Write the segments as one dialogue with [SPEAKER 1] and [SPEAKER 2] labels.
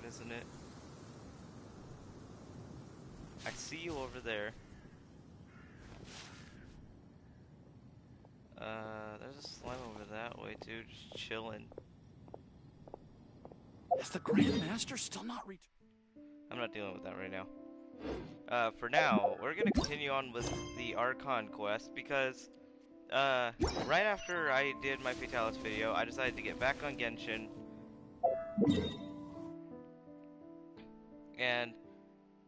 [SPEAKER 1] isn't it? I see you over there. There's a slime over that way too, just chilling.
[SPEAKER 2] Has the Grand Master still not reached?
[SPEAKER 1] I'm not dealing with that right now. For now, we're gonna continue on with the Archon quest because, right after I did my Fatalis video, I decided to get back on Genshin, and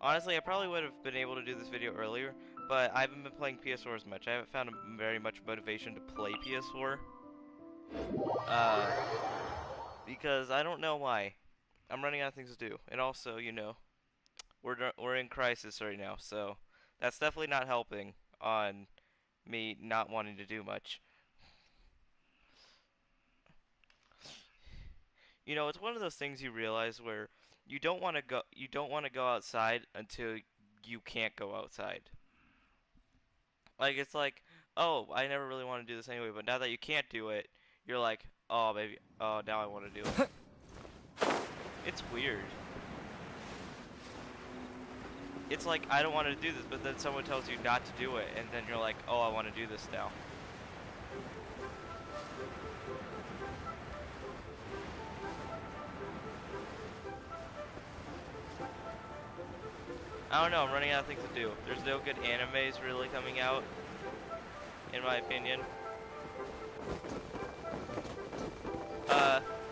[SPEAKER 1] honestly, I probably would have been able to do this video earlier, but I haven't been playing PS4 as much. I haven't found very much motivation to play PS4, because I don't know why. I'm running out of things to do, and also, you know, we're in crisis right now, so that's definitely not helping on me not wanting to do much. You know, it's one of those things you realize where you don't want to go outside until you can't go outside. Like it's like, oh, I never really want to do this anyway, but now that you can't do it, you're like, oh, maybe, oh, now I want to do it. It's weird. It's like I don't want to do this, but then someone tells you not to do it, and then you're like, oh, I want to do this now. I don't know, I'm running out of things to do. There's no good animes really coming out, in my opinion.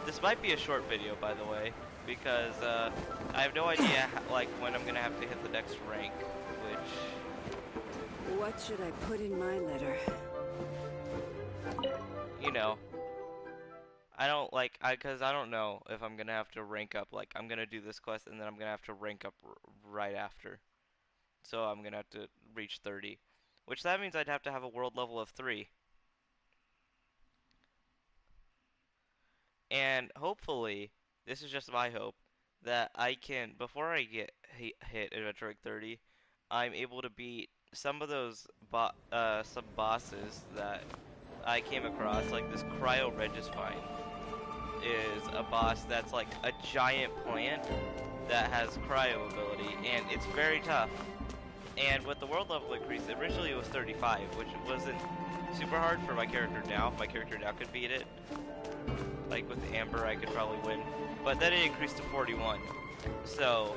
[SPEAKER 1] This might be a short video, by the way, because, I have no idea, like, when I'm gonna have to hit the next rank, which...
[SPEAKER 3] What should I put in my letter?
[SPEAKER 1] You know, I don't, like, cause I don't know if I'm gonna have to rank up, like, I'm gonna do this quest, and then I'm gonna have to rank up right after. So I'm gonna have to reach 30. Which that means I'd have to have a world level of 3. And hopefully, this is just my hope, that I can, before I get hit Adventure Rank 30, I'm able to beat some of those some bosses that I came across, like this Cryo Registine is a boss that's like a giant plant that has cryo ability, and it's very tough. And with the world level increase, originally it was 35, which wasn't super hard for my character now. My character now could beat it. Like with Amber, I could probably win. But then it increased to 41. So,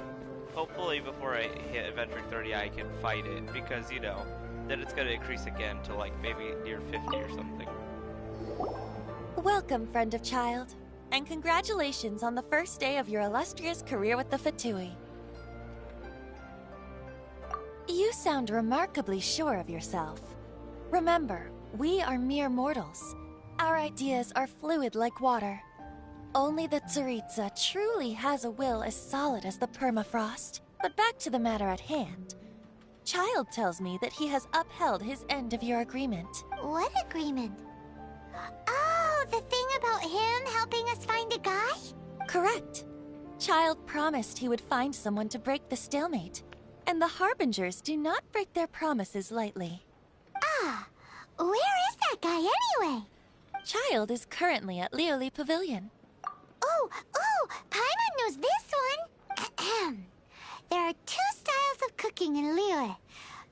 [SPEAKER 1] hopefully before I hit Adventure 30, I can fight it. Because, you know, then it's going to increase again to like maybe near 50 or something.
[SPEAKER 4] Welcome, friend of child. And congratulations on the first day of your illustrious career with the Fatui. You sound remarkably sure of yourself. Remember, we are mere mortals. Our ideas are fluid like water. Only the Tsaritsa truly has a will as solid as the permafrost. But back to the matter at hand. Child tells me that he has upheld his end of your agreement.
[SPEAKER 5] What agreement? Oh, the thing about him helping us find a guy?
[SPEAKER 4] Correct. Child promised he would find someone to break the stalemate. And the Harbingers do not break their promises lightly.
[SPEAKER 5] Ah, where is that guy anyway?
[SPEAKER 4] Child is currently at Lioli Pavilion.
[SPEAKER 5] Oh, Paimon knows this one. Ahem. There are two styles of cooking in Liyue,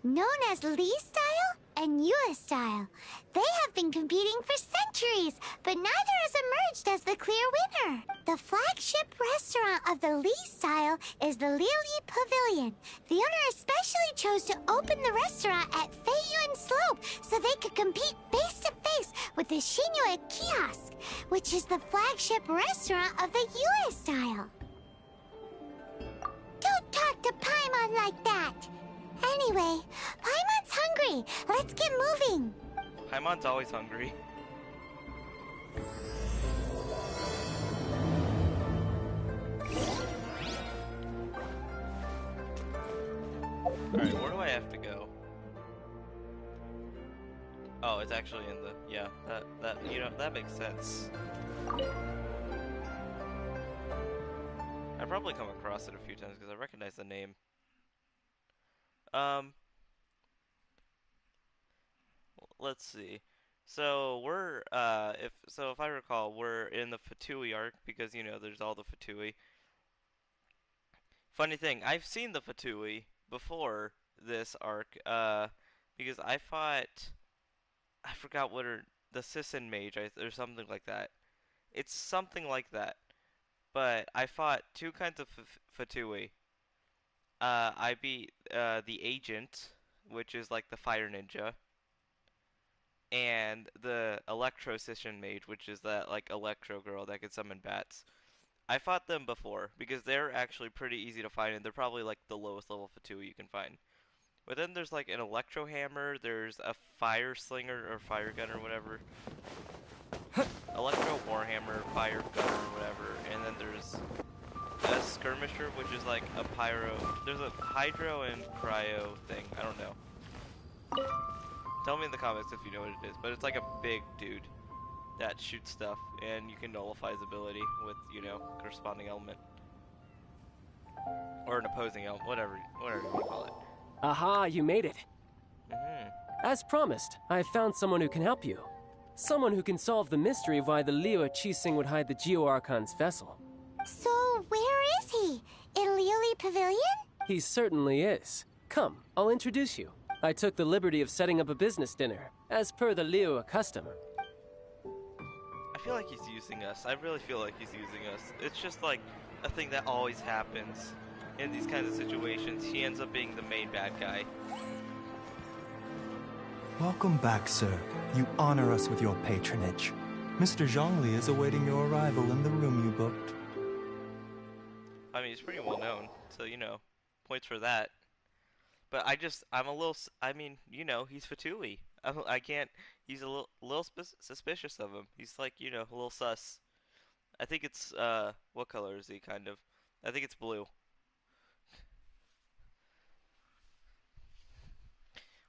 [SPEAKER 5] known as Li style and Yue style. They have been competing for centuries, but neither has emerged as the clear winner. The flagship restaurant of the Li style is the Lioli Pavilion. The owner especially chose to open the restaurant at Feiyuan Slope so they could compete face to face with the Shinyue Kiosk, which is the flagship restaurant of the Yue style. Don't talk to Paimon like that. Anyway, Paimon's hungry. Let's get moving.
[SPEAKER 1] Paimon's always hungry. Alright, where do I have to go? Oh, it's actually in the, yeah, that, you know, that makes sense. I've probably come across it a few times because I recognize the name. Let's see. So we're if I recall, we're in the Fatui arc because you know there's all the Fatui. Funny thing, I've seen the Fatui before this arc, because I forgot what her, the Sisson Mage, or something like that. It's something like that. But I fought two kinds of Fatui. I beat, the Agent, which is like the Fire Ninja, and the Electro Sisson Mage, which is that, like, Electro girl that can summon bats. I fought them before, because they're actually pretty easy to find, and they're probably, like, the lowest level Fatui you can find. But then there's like an electro hammer, there's a fire slinger or fire gunner, whatever. Electro warhammer, fire gunner, whatever. And then there's a skirmisher, which is like a pyro. There's a hydro and cryo thing. I don't know. Tell me in the comments if you know what it is. But it's like a big dude that shoots stuff, and you can nullify his ability with, you know, corresponding element. Or an opposing element, whatever you want to call it.
[SPEAKER 6] Aha, you made it.
[SPEAKER 1] Mm-hmm.
[SPEAKER 6] As promised, I found someone who can help you. Someone who can solve the mystery of why the Liyue Qixing would hide the Geo-Archon's vessel.
[SPEAKER 5] So, where is he? In Liuli Pavilion?
[SPEAKER 6] He certainly is. Come, I'll introduce you. I took the liberty of setting up a business dinner, as per the Liyue custom.
[SPEAKER 1] I feel like he's using us. I really feel like he's using us. It's just like a thing that always happens in these kinds of situations. He ends up being the main bad guy.
[SPEAKER 7] Welcome back, sir. You honor us with your patronage. Mr. Zhongli is awaiting your arrival in the room you booked.
[SPEAKER 1] I mean, he's pretty well known, so, you know, points for that. But I'm a little, I mean, you know, he's Fatui. I can't, he's a little suspicious of him. He's like, you know, a little sus. I think it's, what color is he, kind of? I think it's blue.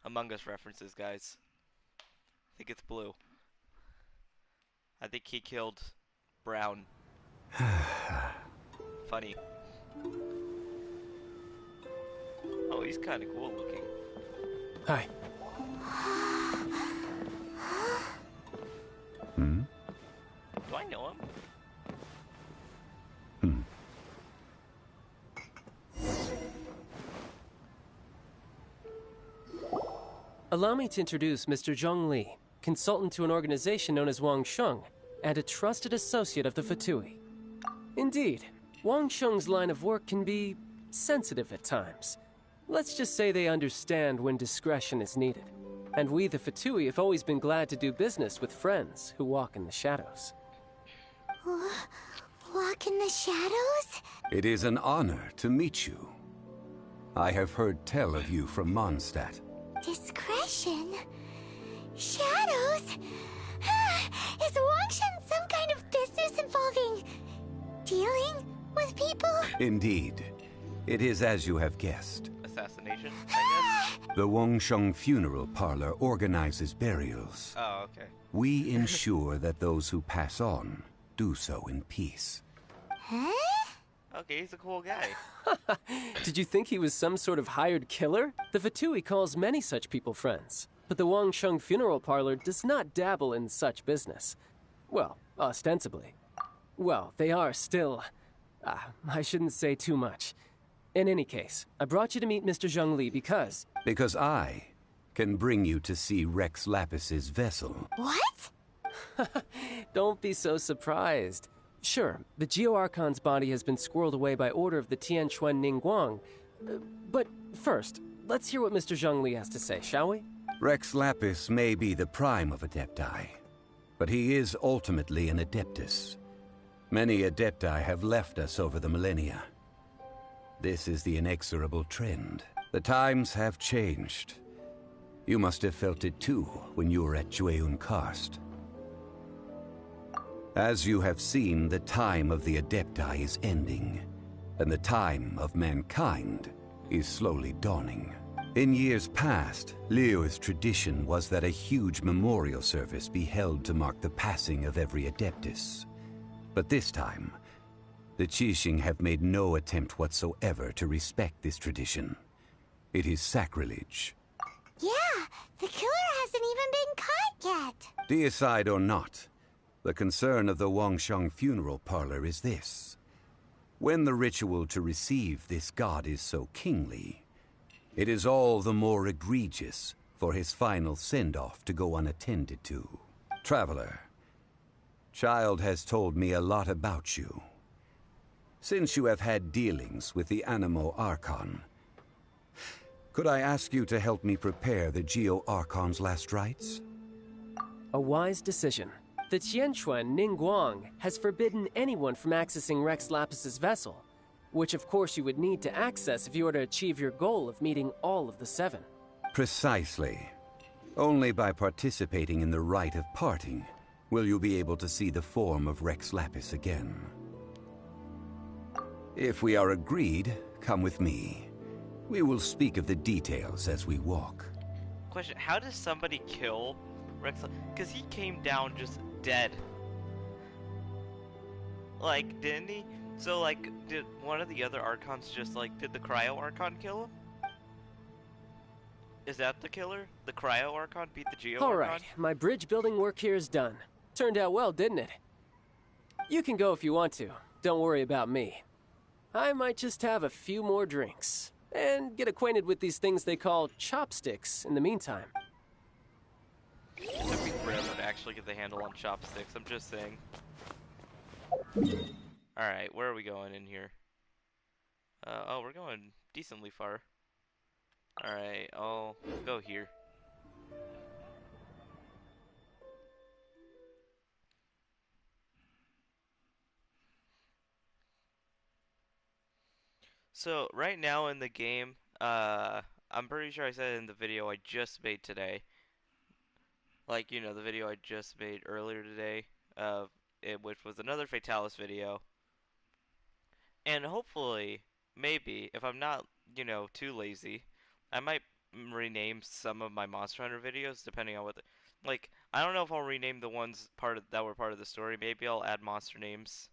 [SPEAKER 1] Among Us references, guys. I think it's blue. I think he killed Brown. Funny. Oh, he's kind of cool looking.
[SPEAKER 6] Hi.
[SPEAKER 1] Do I know him?
[SPEAKER 6] Allow me to introduce Mr. Zhong Li, consultant to an organization known as Wang Sheng, and a trusted associate of the Fatui. Indeed, Wang Sheng's line of work can be sensitive at times. Let's just say they understand when discretion is needed. And we, the Fatui, have always been glad to do business with friends who walk in the shadows.
[SPEAKER 5] Walk in the shadows?
[SPEAKER 2] It is an honor to meet you. I have heard tell of you from Mondstadt.
[SPEAKER 5] Discretion? Shadows? Is Wangshan some kind of business involving dealing with people?
[SPEAKER 2] Indeed. It is as you have guessed.
[SPEAKER 1] Assassination, I
[SPEAKER 2] The Wangsheng Funeral Parlor organizes burials.
[SPEAKER 1] guess? Oh, okay.
[SPEAKER 2] We ensure that those who pass on do so in peace.
[SPEAKER 5] Huh?
[SPEAKER 1] Okay, he's a cool guy.
[SPEAKER 6] Did you think he was some sort of hired killer? The Fatui calls many such people friends, but the Wang Sheng Funeral Parlor does not dabble in such business. Well, ostensibly. Well, they are still... I shouldn't say too much. In any case, I brought you to meet Mr. Zhong Li because...
[SPEAKER 2] Because I can bring you to see Rex Lapis's vessel.
[SPEAKER 5] What?
[SPEAKER 6] Don't be so surprised. Sure, the Geo-Archon's body has been squirreled away by order of the Tianquan Ningguang. But first, let's hear what Mr. Zhong Li has to say, shall we?
[SPEAKER 2] Rex Lapis may be the prime of Adepti, but he is ultimately an Adeptus. Many Adepti have left us over the millennia. This is the inexorable trend. The times have changed. You must have felt it too when you were at Jueyun Karst. As you have seen, the time of the Adepti is ending, and the time of mankind is slowly dawning. In years past, Liyue's tradition was that a huge memorial service be held to mark the passing of every Adeptus. But this time, the Qixing have made no attempt whatsoever to respect this tradition. It is sacrilege.
[SPEAKER 5] Yeah, the killer hasn't even been caught yet.
[SPEAKER 2] Deicide or not, the concern of the Wangsheng Funeral Parlor is this. When the ritual to receive this god is so kingly, it is all the more egregious for his final send-off to go unattended to. Traveler, Child has told me a lot about you. Since you have had dealings with the Animo Archon, could I ask you to help me prepare the Geo Archon's last rites?
[SPEAKER 6] A wise decision. The Tianquan Ningguang has forbidden anyone from accessing Rex Lapis's vessel, which of course you would need to access if you were to achieve your goal of meeting all of the 7.
[SPEAKER 2] Precisely. Only by participating in the rite of parting will you be able to see the form of Rex Lapis again. If we are agreed, come with me. We will speak of the details as we walk.
[SPEAKER 1] Question, how does somebody kill Rex? Because he came down just dead. Like, didn't he? So, like, did one of the other Archons just, like, did the Cryo Archon kill him? Is that the killer? The Cryo Archon beat the Geo Archon?
[SPEAKER 6] Alright, my bridge building work here is done. Turned out well, didn't it? You can go if you want to. Don't worry about me. I might just have a few more drinks, and get acquainted with these things they call chopsticks in the meantime.
[SPEAKER 1] It took me forever to actually get the handle on chopsticks, I'm just saying. Alright, where are we going in here? Oh, we're going decently far. Alright, I'll go here. So, right now in the game, I'm pretty sure I said it in the video I just made today. Like, you know, the video I just made earlier today, which was another Fatalis video. And hopefully, maybe, if I'm not, you know, too lazy, I might rename some of my Monster Hunter videos, depending on what like, I don't know if I'll rename the ones that were part of the story. Maybe I'll add monster names.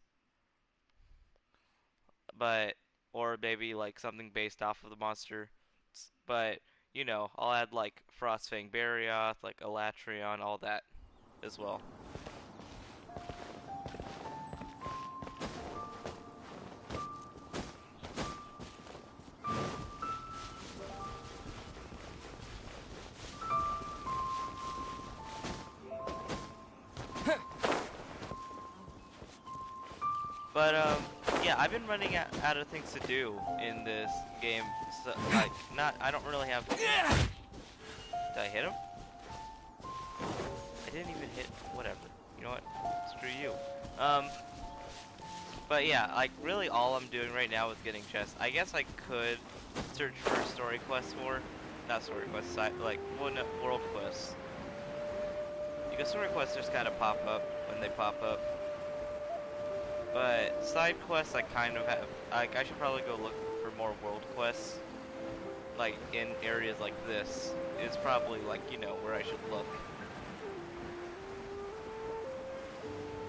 [SPEAKER 1] But, or maybe, like, something based off of the monster. But, you know, I'll add, like, Frostfang Barioth, like, Elatrion, all that as well. But, yeah, I've been running out of things to do in this game. So, like, I don't really have... Did I hit him? I didn't even hit... Whatever. You know what? Screw you. But yeah, like, really all I'm doing right now is getting chests. I guess I could search for story quests for... Not story quests, like, world quests. Because story quests just kind of pop up when they pop up. But side quests I kind of have, like, I should probably go look for more world quests, like, in areas like this, is probably, like, you know, where I should look.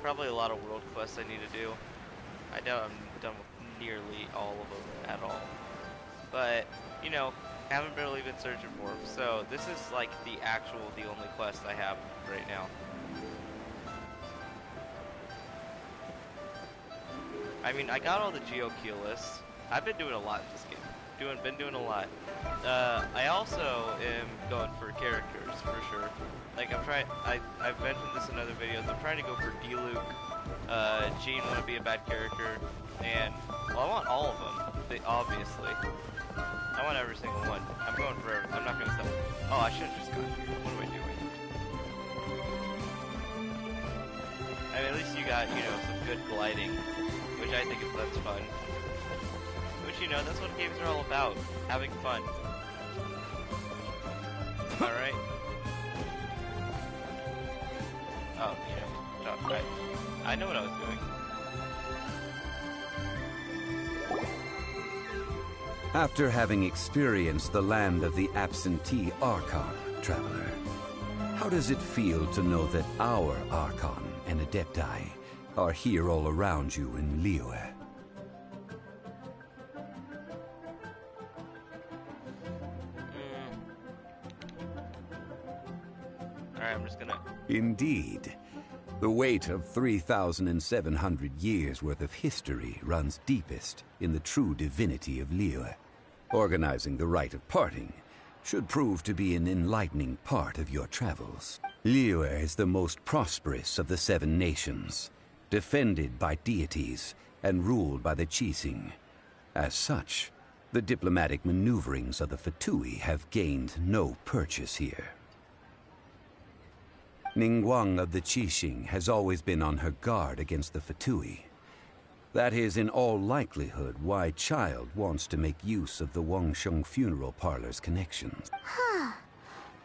[SPEAKER 1] Probably a lot of world quests I need to do. I doubt I'm done with nearly all of them at all. But, you know, haven't really been searching for them, so this is, like, the only quest I have right now. I mean, I got all the Geo Keel lists. I've been doing a lot in this game. Been doing a lot. I also am going for characters, for sure. Like, I've mentioned this in other videos, I'm trying to go for D-Luke. Jean wanna be a bad character, and, well, I want all of them, obviously. I want every single one. I'm going for I'm not gonna stop. Oh, I should've just gone here. What am I doing? I mean, at least you got, you know, some good gliding, which I think that's fun. Which, you know, that's what games are all about, having fun. Alright? Oh, you know, drop right. I know what I was doing.
[SPEAKER 2] After having experienced the land of the absentee Archon, Traveler, how does it feel to know that our Archon and Adepti are here all around you in Liyue?
[SPEAKER 1] Alright, I'm just gonna...
[SPEAKER 2] Indeed. The weight of 3,700 years worth of history runs deepest in the true divinity of Liyue. Organizing the rite of parting should prove to be an enlightening part of your travels. Liyue is the most prosperous of the 7 nations, defended by deities and ruled by the Qixing. As such, the diplomatic maneuverings of the Fatui have gained no purchase here. Ningguang of the Qixing has always been on her guard against the Fatui. That is in all likelihood why Child wants to make use of the Wangsheng funeral parlor's connections.
[SPEAKER 5] Huh.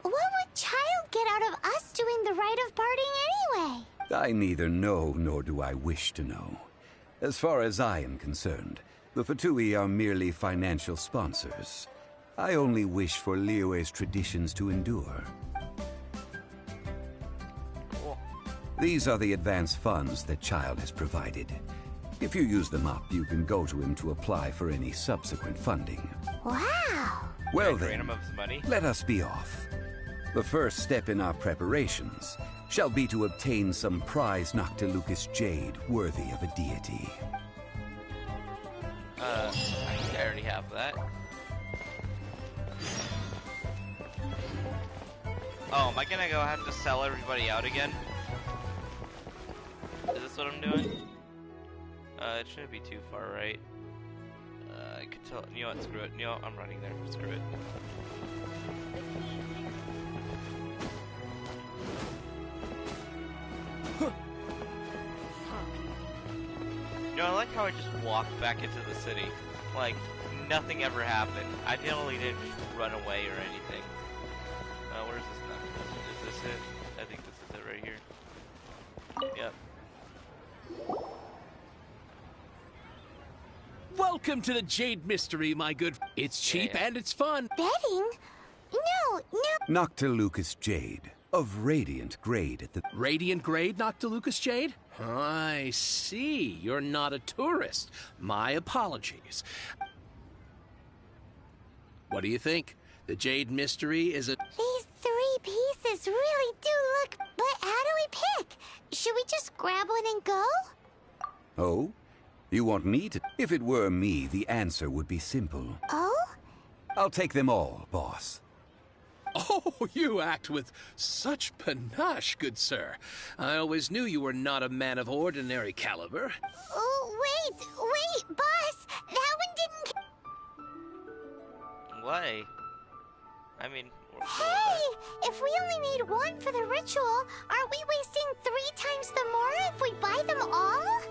[SPEAKER 5] What would Child get out of us doing the rite of parting anyway?
[SPEAKER 2] I neither know nor do I wish to know. As far as I am concerned, the Fatui are merely financial sponsors. I only wish for Liyue's traditions to endure. These are the advance funds that Child has provided. If you use them up, you can go to him to apply for any subsequent funding.
[SPEAKER 5] Wow!
[SPEAKER 2] Well
[SPEAKER 1] Drain
[SPEAKER 2] then,
[SPEAKER 1] him of his money?
[SPEAKER 2] let us be off. The first step in our preparations shall be to obtain some prize Noctilucous jade worthy of a deity.
[SPEAKER 1] I think I already have that. Oh, am I gonna go have to sell everybody out again? Is this what I'm doing? It shouldn't be too far, right? I could tell. You know what? Screw it. You know what? I'm running there. Screw it. You know, I like how I just walked back into the city. Like, nothing ever happened. I totally didn't just run away or anything. Where's this now? Is this it? I think this is it right here. Yep.
[SPEAKER 8] Welcome to the Jade Mystery, my good. It's cheap
[SPEAKER 1] Yeah.
[SPEAKER 8] and it's fun.
[SPEAKER 5] Betting? No.
[SPEAKER 2] Noctilucous jade, of radiant grade at the...
[SPEAKER 8] Radiant grade, Noctilucous Jade? I see. You're not a tourist. My apologies. What do you think? The Jade Mystery is a...
[SPEAKER 5] These 3 pieces really do look... But how do we pick? Should we just grab one and go?
[SPEAKER 2] Oh? You want me to... If it were me, the answer would be simple.
[SPEAKER 5] Oh?
[SPEAKER 2] I'll take them all, boss.
[SPEAKER 8] Oh, you act with such panache, good sir. I always knew you were not a man of ordinary caliber.
[SPEAKER 5] Oh, wait, boss! That one didn't...
[SPEAKER 1] Why? I mean, we're cool
[SPEAKER 5] Hey!
[SPEAKER 1] with
[SPEAKER 5] If we only need 1 for the ritual, aren't we wasting 3 times the more if we buy them all?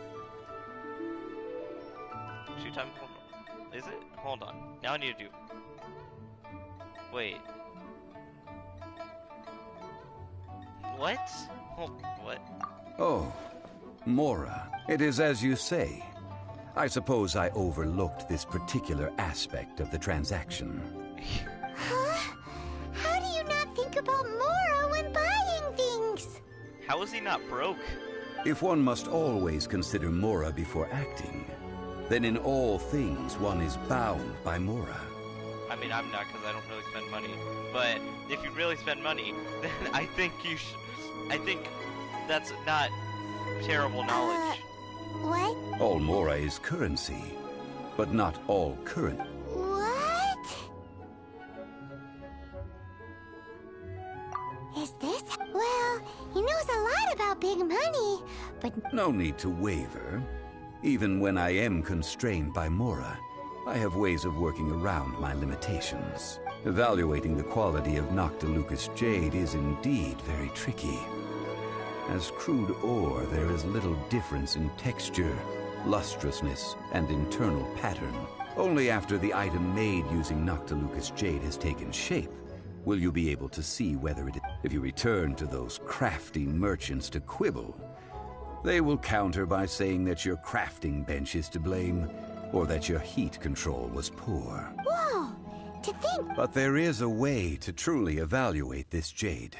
[SPEAKER 1] that. 2 times more. Is it? Hold on. Now I need to do. Wait. What? Hold. What?
[SPEAKER 2] Oh, Mora. It is as you say. I suppose I overlooked this particular aspect of the transaction.
[SPEAKER 5] Huh? How do you not think about Mora when buying things?
[SPEAKER 1] How is he not broke?
[SPEAKER 2] If one must always consider Mora before acting, then in all things one is bound by Mora.
[SPEAKER 1] I mean, I'm not because I don't really spend money. But if you really spend money, then I think you should. I think that's not terrible knowledge.
[SPEAKER 5] What?
[SPEAKER 2] All Mora is currency, but not all current.
[SPEAKER 5] What? Is this? Well, he knows a lot about big money, but
[SPEAKER 2] No need to waver. Even when I am constrained by Mora, I have ways of working around my limitations. Evaluating the quality of Noctilucous jade is indeed very tricky. As crude ore, there is little difference in texture, lustrousness, and internal pattern. Only after the item made using Noctilucous jade has taken shape will you be able to see whether it is. If you return to those crafty merchants to quibble, they will counter by saying that your crafting bench is to blame, or that your heat control was poor.
[SPEAKER 5] whoa! To think,
[SPEAKER 2] But there is a way to truly evaluate this jade.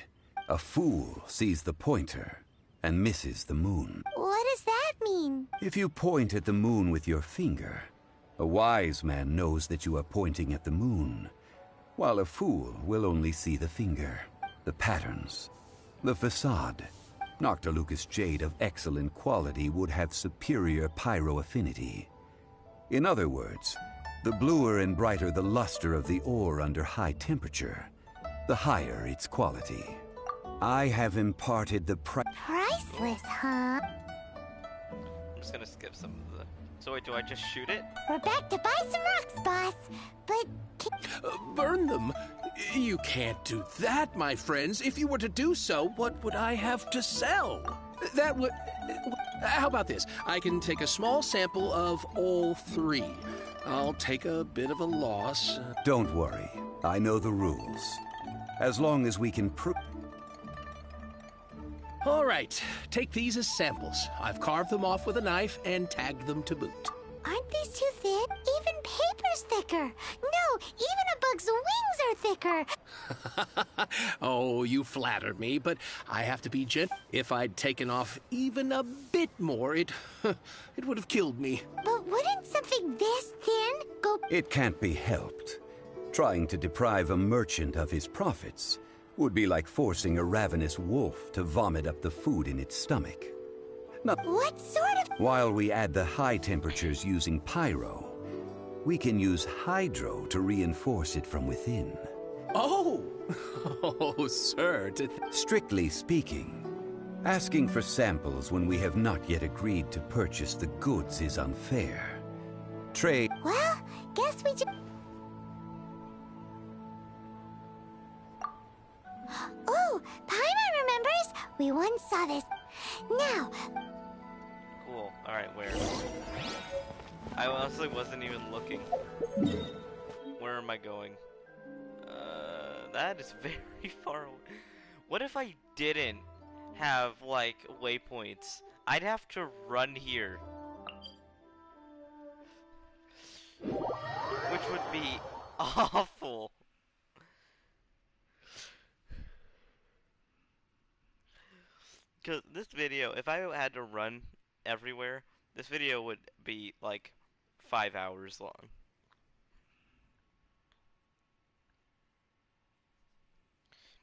[SPEAKER 2] A fool sees the pointer and misses the moon.
[SPEAKER 5] what does that mean?
[SPEAKER 2] If you point at the moon with your finger, a wise man knows that you are pointing at the moon, while a fool will only see the finger, the patterns, the facade. Noctilucous jade of excellent quality would have superior pyro affinity. In other words, the bluer and brighter the luster of the ore under high temperature, the higher its quality. I have imparted the
[SPEAKER 5] Priceless, huh?
[SPEAKER 1] I'm just gonna skip some of the... So wait, do I just shoot it?
[SPEAKER 5] We're back to buy some rocks, boss. But
[SPEAKER 8] Burn them? You can't do that, my friends. If you were to do so, what would I have to sell? That would... How about this? I can take a small sample of all three. I'll take a bit of a loss.
[SPEAKER 2] Don't worry. I know the rules. As long as we can prove...
[SPEAKER 8] All right, take these as samples. I've carved them off with a knife and tagged them to boot.
[SPEAKER 5] aren't these too thin? Even paper's thicker. No, even a bug's wings are thicker.
[SPEAKER 8] Oh, you flatter me, but I have to be gentle. If I'd taken off even a bit more, it would have killed me.
[SPEAKER 5] But wouldn't something this thin go...
[SPEAKER 2] It can't be helped. Trying to deprive a merchant of his profits would be like forcing a ravenous wolf to vomit up the food in its stomach.
[SPEAKER 5] What sort of...
[SPEAKER 2] While we add the high temperatures using pyro, we can use hydro to reinforce it from within.
[SPEAKER 8] Oh! Oh, sir,
[SPEAKER 2] Strictly speaking, asking for samples when we have not yet agreed to purchase the goods is unfair. Trade...
[SPEAKER 5] Well, guess we just... Oh, Paimon remembers! We once saw this. Now...
[SPEAKER 1] Cool. Alright, where? I honestly wasn't even looking. Where am I going? That is very far away. What if I didn't have, like, waypoints? I'd have to run here. Which would be awful. Because this video, if I had to run everywhere, this video would be like 5 hours long.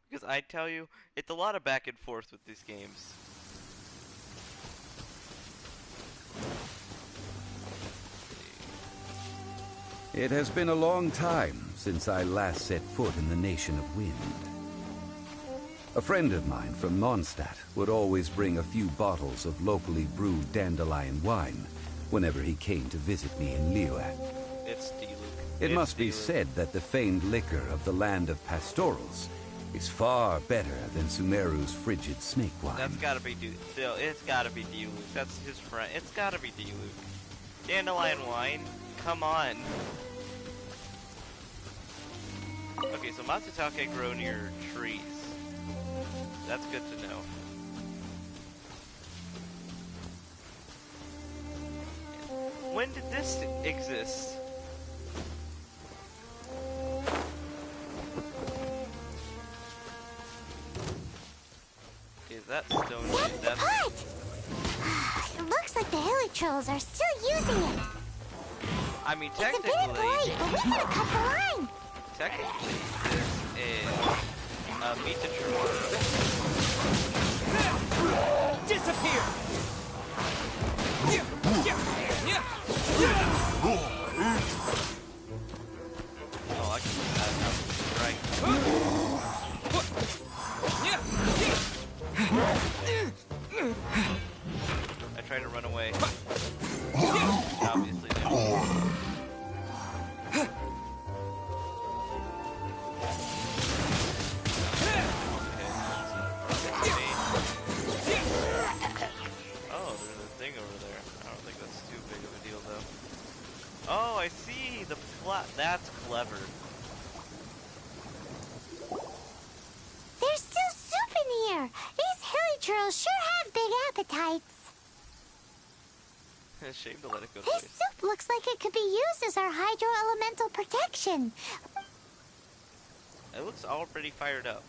[SPEAKER 1] Because I tell you, it's a lot of back and forth with these games.
[SPEAKER 2] It has been a long time since I last set foot in the Nation of Wind. A friend of mine from Mondstadt would always bring a few bottles of locally brewed dandelion wine whenever he came to visit me in Liyue.
[SPEAKER 1] It's Diluc.
[SPEAKER 2] It must be said that the famed liquor of the land of pastorals is far better than Sumeru's frigid snake wine.
[SPEAKER 1] That's gotta be Diluc. It's gotta be Diluc. That's his friend. It's gotta be Diluc. Dandelion wine? Come on. Okay, so Matsutake grow near trees. That's good to know. When did this exist? Is that stone?
[SPEAKER 5] That's the pot! It looks like the hilly trolls are still using it.
[SPEAKER 1] I mean,
[SPEAKER 5] It's a bit impolite, but we gotta cut the line.
[SPEAKER 1] technically, this is a Mita True.
[SPEAKER 9] Disappear!
[SPEAKER 1] Oh, I can put that out. Right. I tried to run away. Obviously didn't. Oh, there's a thing over there. I don't think that's too big of a deal, though. Oh, I see the flat. That's clever.
[SPEAKER 5] There's still soup in here. These hilly trolls sure have big appetites.
[SPEAKER 1] Shame to let it go to
[SPEAKER 5] This
[SPEAKER 1] waste.
[SPEAKER 5] soup looks like it could be used as our hydro-elemental protection.
[SPEAKER 1] It looks already fired up.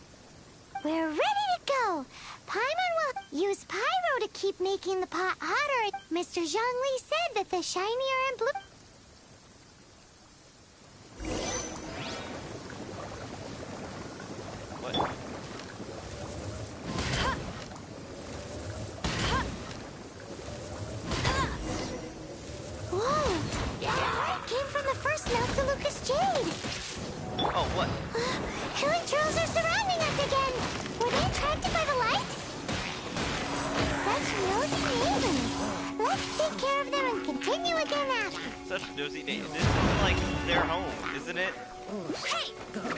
[SPEAKER 5] We're ready to go. Paimon will use pyro to keep making the pot hotter. Mr. Zhongli said that the shinier and blue...
[SPEAKER 1] What?
[SPEAKER 5] take care of them and continue again after.
[SPEAKER 1] Such nosy day. This is like their home, isn't it?
[SPEAKER 5] Hey!
[SPEAKER 1] Okay,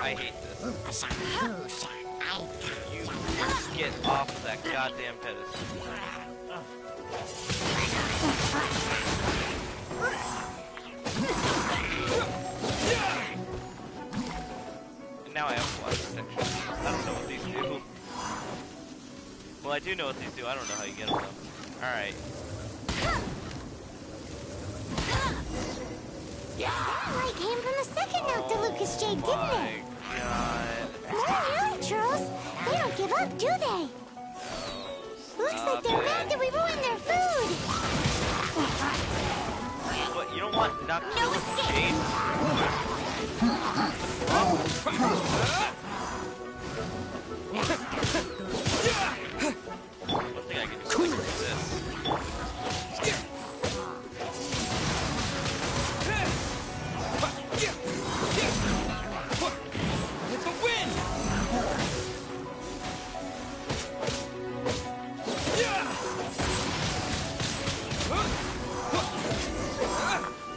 [SPEAKER 1] I hate this. You get off that goddamn pedestal. And now I have flash protection. I don't know what these do. Well, I do know what these do. I don't know how you get them though. Alright.
[SPEAKER 5] Light came from the second note to Lucas Jade, didn't it?
[SPEAKER 1] God.
[SPEAKER 5] No, Charles. They don't give up, do they? Looks like they're mad that we ruined their food.
[SPEAKER 1] What, you don't want Nocturne
[SPEAKER 5] No escape.
[SPEAKER 1] Jade? One thing I can do is this.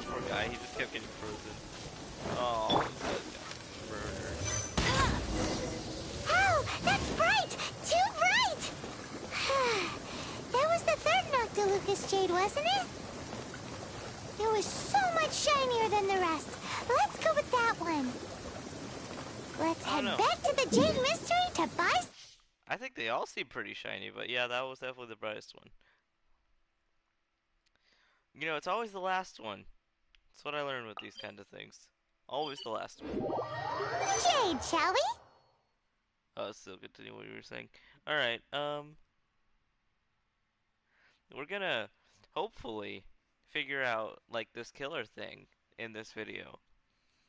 [SPEAKER 1] Poor guy, he just kept getting frozen. Oh, this guy's got murdered.
[SPEAKER 5] Oh, that's bright! Too bright! That was the third note to Lucas Jade, wasn't it? It was so much shinier than the rest. Let's go with that one. Let's head back to the Jade Mystery to buy...
[SPEAKER 1] I think they all seem pretty shiny, but yeah, that was definitely the brightest one. You know, it's always the last one. That's what I learned with these kind of things. Always the last one.
[SPEAKER 5] Jade, shall we?
[SPEAKER 1] Oh, still continue what you were saying. Alright, we're gonna hopefully figure out, like, this killer thing in this video.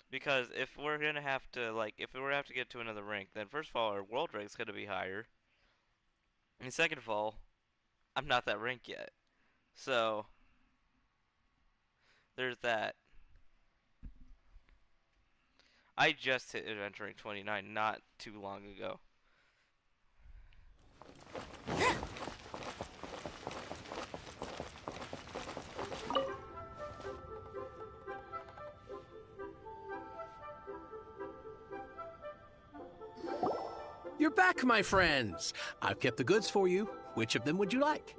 [SPEAKER 1] Because if we're gonna have to, like, if we were to have to get to another rank, then first of all, our world rank's gonna be higher. And second of all, I'm not that rank yet. So, there's that. I just hit adventure rank 29 not too long ago.
[SPEAKER 8] You're back, my friends. I've kept the goods for you. Which of them would you like?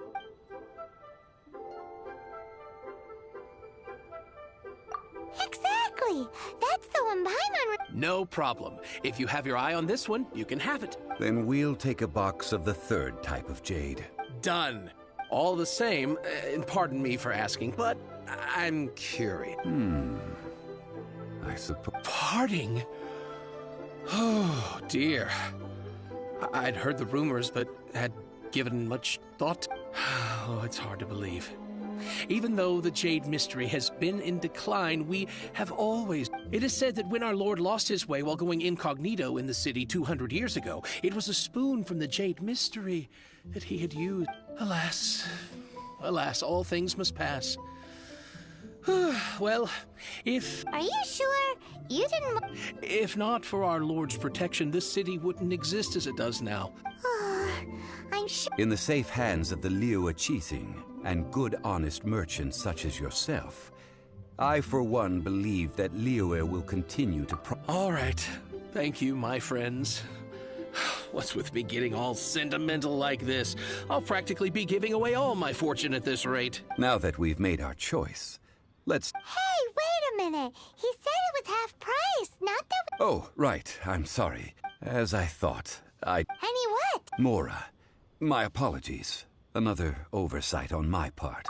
[SPEAKER 5] Exactly! That's the one Paimon...
[SPEAKER 8] No problem. If you have your eye on this one, you can have it.
[SPEAKER 2] Then we'll take a box of the third type of jade.
[SPEAKER 8] Done. All the same, and pardon me for asking, but I'm curious.
[SPEAKER 2] I suppose.
[SPEAKER 8] Parting? Oh, dear. I'd heard the rumors, but had given much thought. Oh, it's hard to believe. Even though the Jade Mystery has been in decline, we have always... It is said that when our Lord lost his way while going incognito in the city 200 years ago, it was a spoon from the Jade Mystery that he had used. Alas, alas, all things must pass. Well, if...
[SPEAKER 5] Are you sure? You didn't...
[SPEAKER 8] If not for our Lord's protection, this city wouldn't exist as it does now.
[SPEAKER 5] I'm sure...
[SPEAKER 2] In the safe hands of the Liyue Qixing and good, honest merchants such as yourself, I, for one, believe that Liyue will continue to
[SPEAKER 8] All right. Thank you, my friends. What's with me getting all sentimental like this? I'll practically be giving away all my fortune at this rate.
[SPEAKER 2] Now that we've made our choice, let's...
[SPEAKER 5] Hey, wait a minute! He said it was half price, not that...
[SPEAKER 2] Oh, right. I'm sorry. As I thought,
[SPEAKER 5] Any what?
[SPEAKER 2] Mora, my apologies. Another oversight on my part.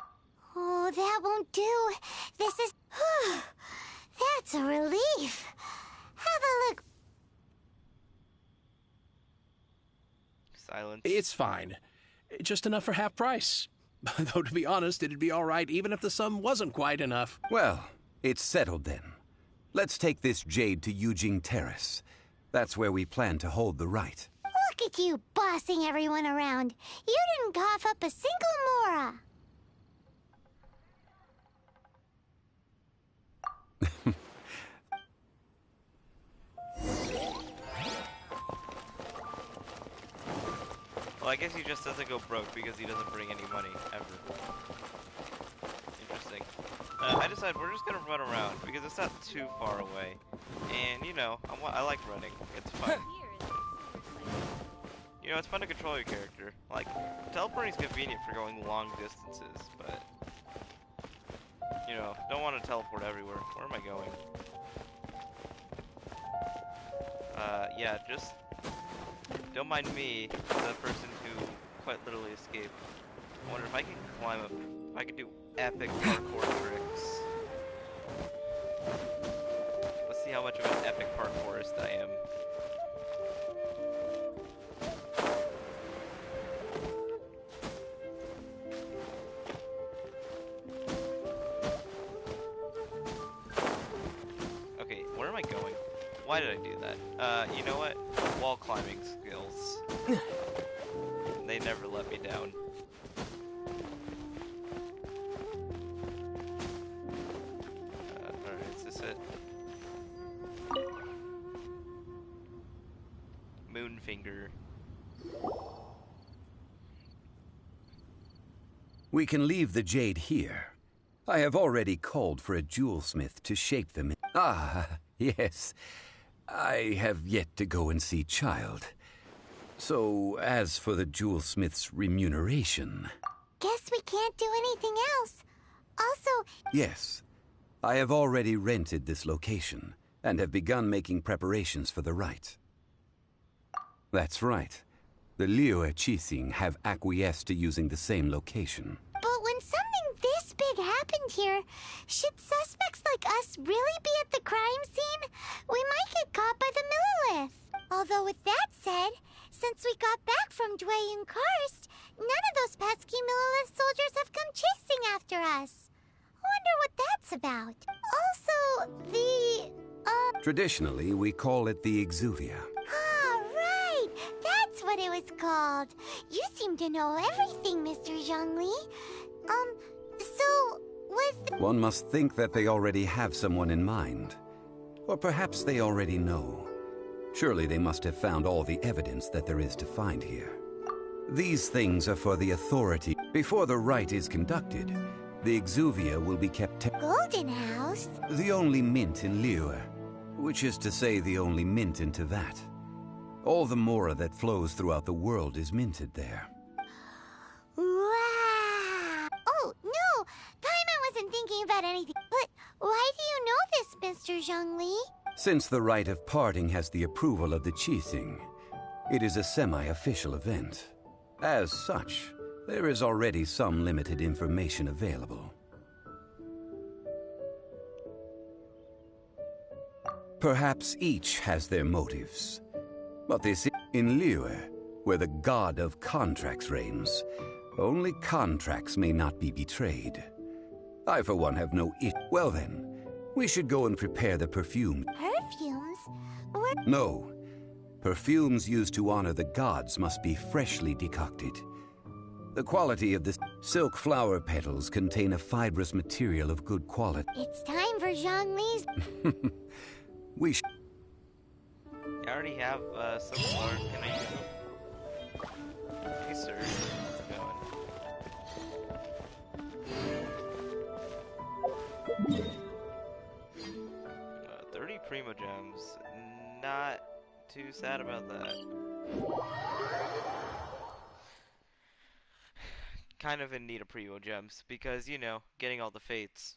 [SPEAKER 5] Oh, that won't do. This is... That's a relief. Have a look.
[SPEAKER 1] Silence.
[SPEAKER 8] It's fine. Just enough for half price. Though, to be honest, it'd be all right even if the sum wasn't quite enough.
[SPEAKER 2] Well, it's settled then. Let's take this jade to Yujing Terrace. That's where we plan to hold the right.
[SPEAKER 5] Look at you bossing everyone around. You didn't cough up a single Mora.
[SPEAKER 1] Well, I guess he just doesn't go broke because he doesn't bring any money, ever. Interesting. I decided we're just gonna run around because it's not too far away. And, you know, I like running. It's fun. You know, it's fun to control your character. Like, teleporting is convenient for going long distances, but... You know, don't want to teleport everywhere. Where am I going? Yeah, just... Don't mind me, the person who quite literally escaped. I wonder if I can climb up... If I can do epic parkour tricks. Let's see how much of an epic parkourist I am. Okay, where am I going? Why did I do that? You know what? Wall climbing skills. They never let me down. Alright, is this it? Moonfinger.
[SPEAKER 2] We can leave the jade here. I have already called for a jewelsmith to shape them. Ah, yes. I have yet to go and see Child. So, as for the jewelsmith's remuneration...
[SPEAKER 5] Guess we can't do anything else. Also...
[SPEAKER 2] Yes. I have already rented this location, and have begun making preparations for the rite. That's right. The Liyue Qixing have acquiesced to using the same location.
[SPEAKER 5] But when something this big happened here, should suspects like us really be at the crime scene? We might get caught by the Millilith. Although with that said, since we got back from Dwayne Karst, none of those pesky Millilith soldiers have come chasing after us. Wonder what that's about. Also, the,
[SPEAKER 2] Traditionally, we call it the Exuvia.
[SPEAKER 5] Ah, right! That's what it was called. You seem to know everything, Mr. Zhongli. So, was
[SPEAKER 2] One must think that they already have someone in mind. Or perhaps they already know. Surely they must have found all the evidence that there is to find here. These things are for the authority. Before the rite is conducted, the Exuvia will be kept
[SPEAKER 5] Golden House?
[SPEAKER 2] the only mint in Liyue, which is to say the only mint in Teyvat. All the mora that flows throughout the world is minted there.
[SPEAKER 5] Wow! Oh, no! Paimon wasn't thinking about anything. But why do you know this, Mr. Zhongli?
[SPEAKER 2] Since the rite of parting has the approval of the Qixing, it is a semi-official event. As such, there is already some limited information available. Perhaps each has their motives. But this in Liyue, where the god of contracts reigns, only contracts may not be betrayed. I, for one, have no Well then, we should go and prepare the perfume.
[SPEAKER 5] Perfumes?
[SPEAKER 2] No. Perfumes used to honor the gods must be freshly decocted. The quality of the silk flower petals contain a fibrous material of good quality.
[SPEAKER 5] It's time for Zhongli's.
[SPEAKER 2] We sh
[SPEAKER 1] I already have some flowers. Can I use them? Hey, sir. How's it going? 30 Primo Gems. Not too sad about that. Kind of in need of Primo Gems because, you know, getting all the fates.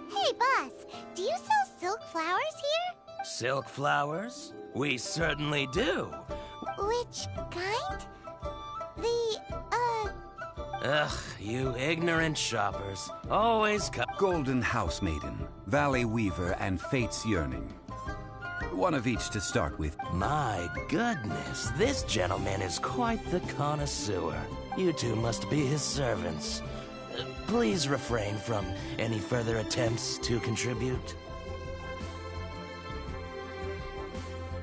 [SPEAKER 5] Hey, boss, do you sell silk flowers here?
[SPEAKER 9] Silk flowers? We certainly do.
[SPEAKER 5] Which kind?
[SPEAKER 9] Ugh, you ignorant shoppers. Always come.
[SPEAKER 2] Golden House Maiden, Valley Weaver, and Fate's Yearning. One of each to start with.
[SPEAKER 9] My goodness, this gentleman is quite the connoisseur. You two must be his servants. Please refrain from any further attempts to contribute.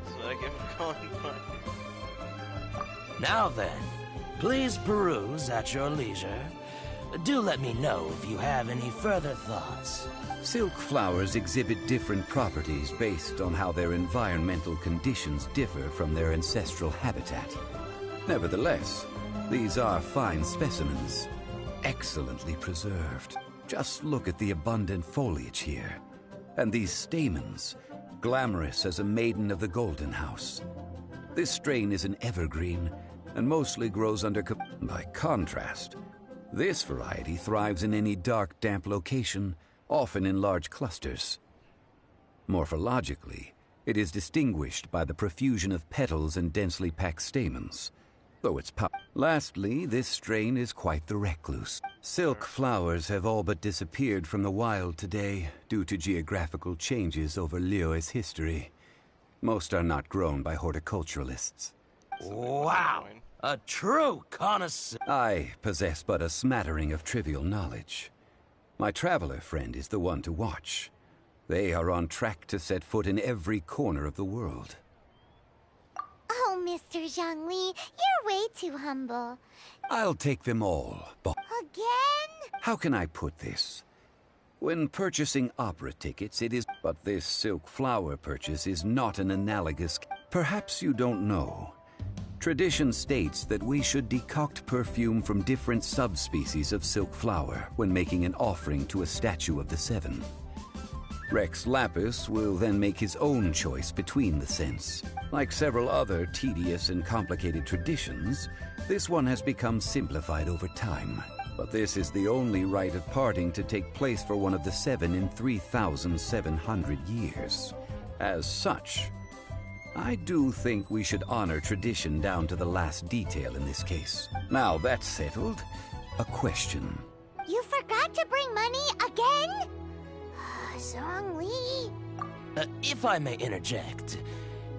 [SPEAKER 1] So I give him calling fun.
[SPEAKER 9] Now then, please peruse at your leisure. Do let me know if you have any further thoughts.
[SPEAKER 2] Silk flowers exhibit different properties based on how their environmental conditions differ from their ancestral habitat. Nevertheless, these are fine specimens, excellently preserved. Just look at the abundant foliage here. And these stamens, glamorous as a maiden of the Golden House. This strain is an evergreen and mostly grows under by contrast. This variety thrives in any dark, damp location, often in large clusters. Morphologically, it is distinguished by the profusion of petals and densely packed stamens, though its Lastly, this strain is quite the recluse. Silk flowers have all but disappeared from the wild today due to geographical changes over Liyue's history. Most are not grown by horticulturalists.
[SPEAKER 9] Wow! A true connoisseur.
[SPEAKER 2] I possess but a smattering of trivial knowledge. My traveler friend is the one to watch. They are on track to set foot in every corner of the world.
[SPEAKER 5] Oh, Mr. Zhongli, you're way too humble.
[SPEAKER 2] I'll take them all, but
[SPEAKER 5] Again?
[SPEAKER 2] how can I put this? When purchasing opera tickets, it is... But this silk flower purchase is not an analogous... Perhaps you don't know. Tradition states that we should decoct perfume from different subspecies of silk flower when making an offering to a statue of the Seven. Rex Lapis will then make his own choice between the scents. Like several other tedious and complicated traditions, this one has become simplified over time. But this is the only rite of parting to take place for one of the Seven in 3,700 years. As such, I do think we should honor tradition down to the last detail in this case. Now that's settled, a question.
[SPEAKER 5] You forgot to bring money again? Zhongli.
[SPEAKER 9] If I may interject,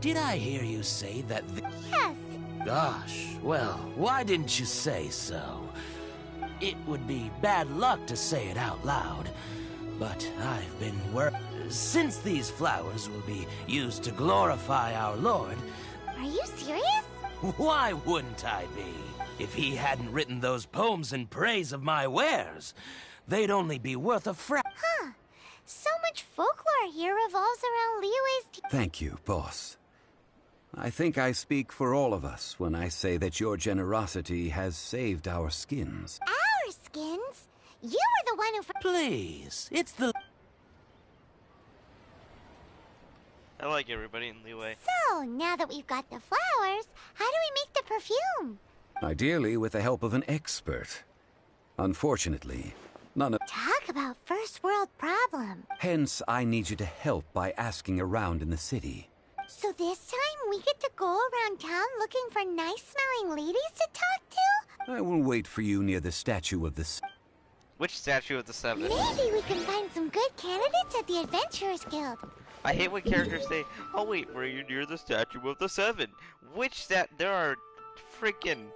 [SPEAKER 9] did I hear you say that
[SPEAKER 5] Yes.
[SPEAKER 9] Gosh, well, why didn't you say so? It would be bad luck to say it out loud, but I've been since these flowers will be used to glorify our Lord.
[SPEAKER 5] Are you serious?
[SPEAKER 9] Why wouldn't I be? If he hadn't written those poems in praise of my wares, they'd only be worth a
[SPEAKER 5] Huh. So much folklore here revolves around Liyue's...
[SPEAKER 2] Thank you, boss. I think I speak for all of us when I say that your generosity has saved our skins.
[SPEAKER 5] Our skins? You were the one who...
[SPEAKER 9] Please, it's the...
[SPEAKER 1] I like everybody in Liyue.
[SPEAKER 5] So, now that we've got the flowers, how do we make the perfume?
[SPEAKER 2] Ideally with the help of an expert. Unfortunately, none of...
[SPEAKER 5] Talk about first world problem.
[SPEAKER 2] Hence, I need you to help by asking around in the city.
[SPEAKER 5] So this time we get to go around town looking for nice-smelling ladies to talk to?
[SPEAKER 2] I will wait for you near the statue of the...
[SPEAKER 1] Which statue of the Seven?
[SPEAKER 5] Maybe we can find some good candidates at the Adventurers Guild.
[SPEAKER 1] I hate when characters say, "Oh wait, were you near the statue of the Seven?" There are freaking...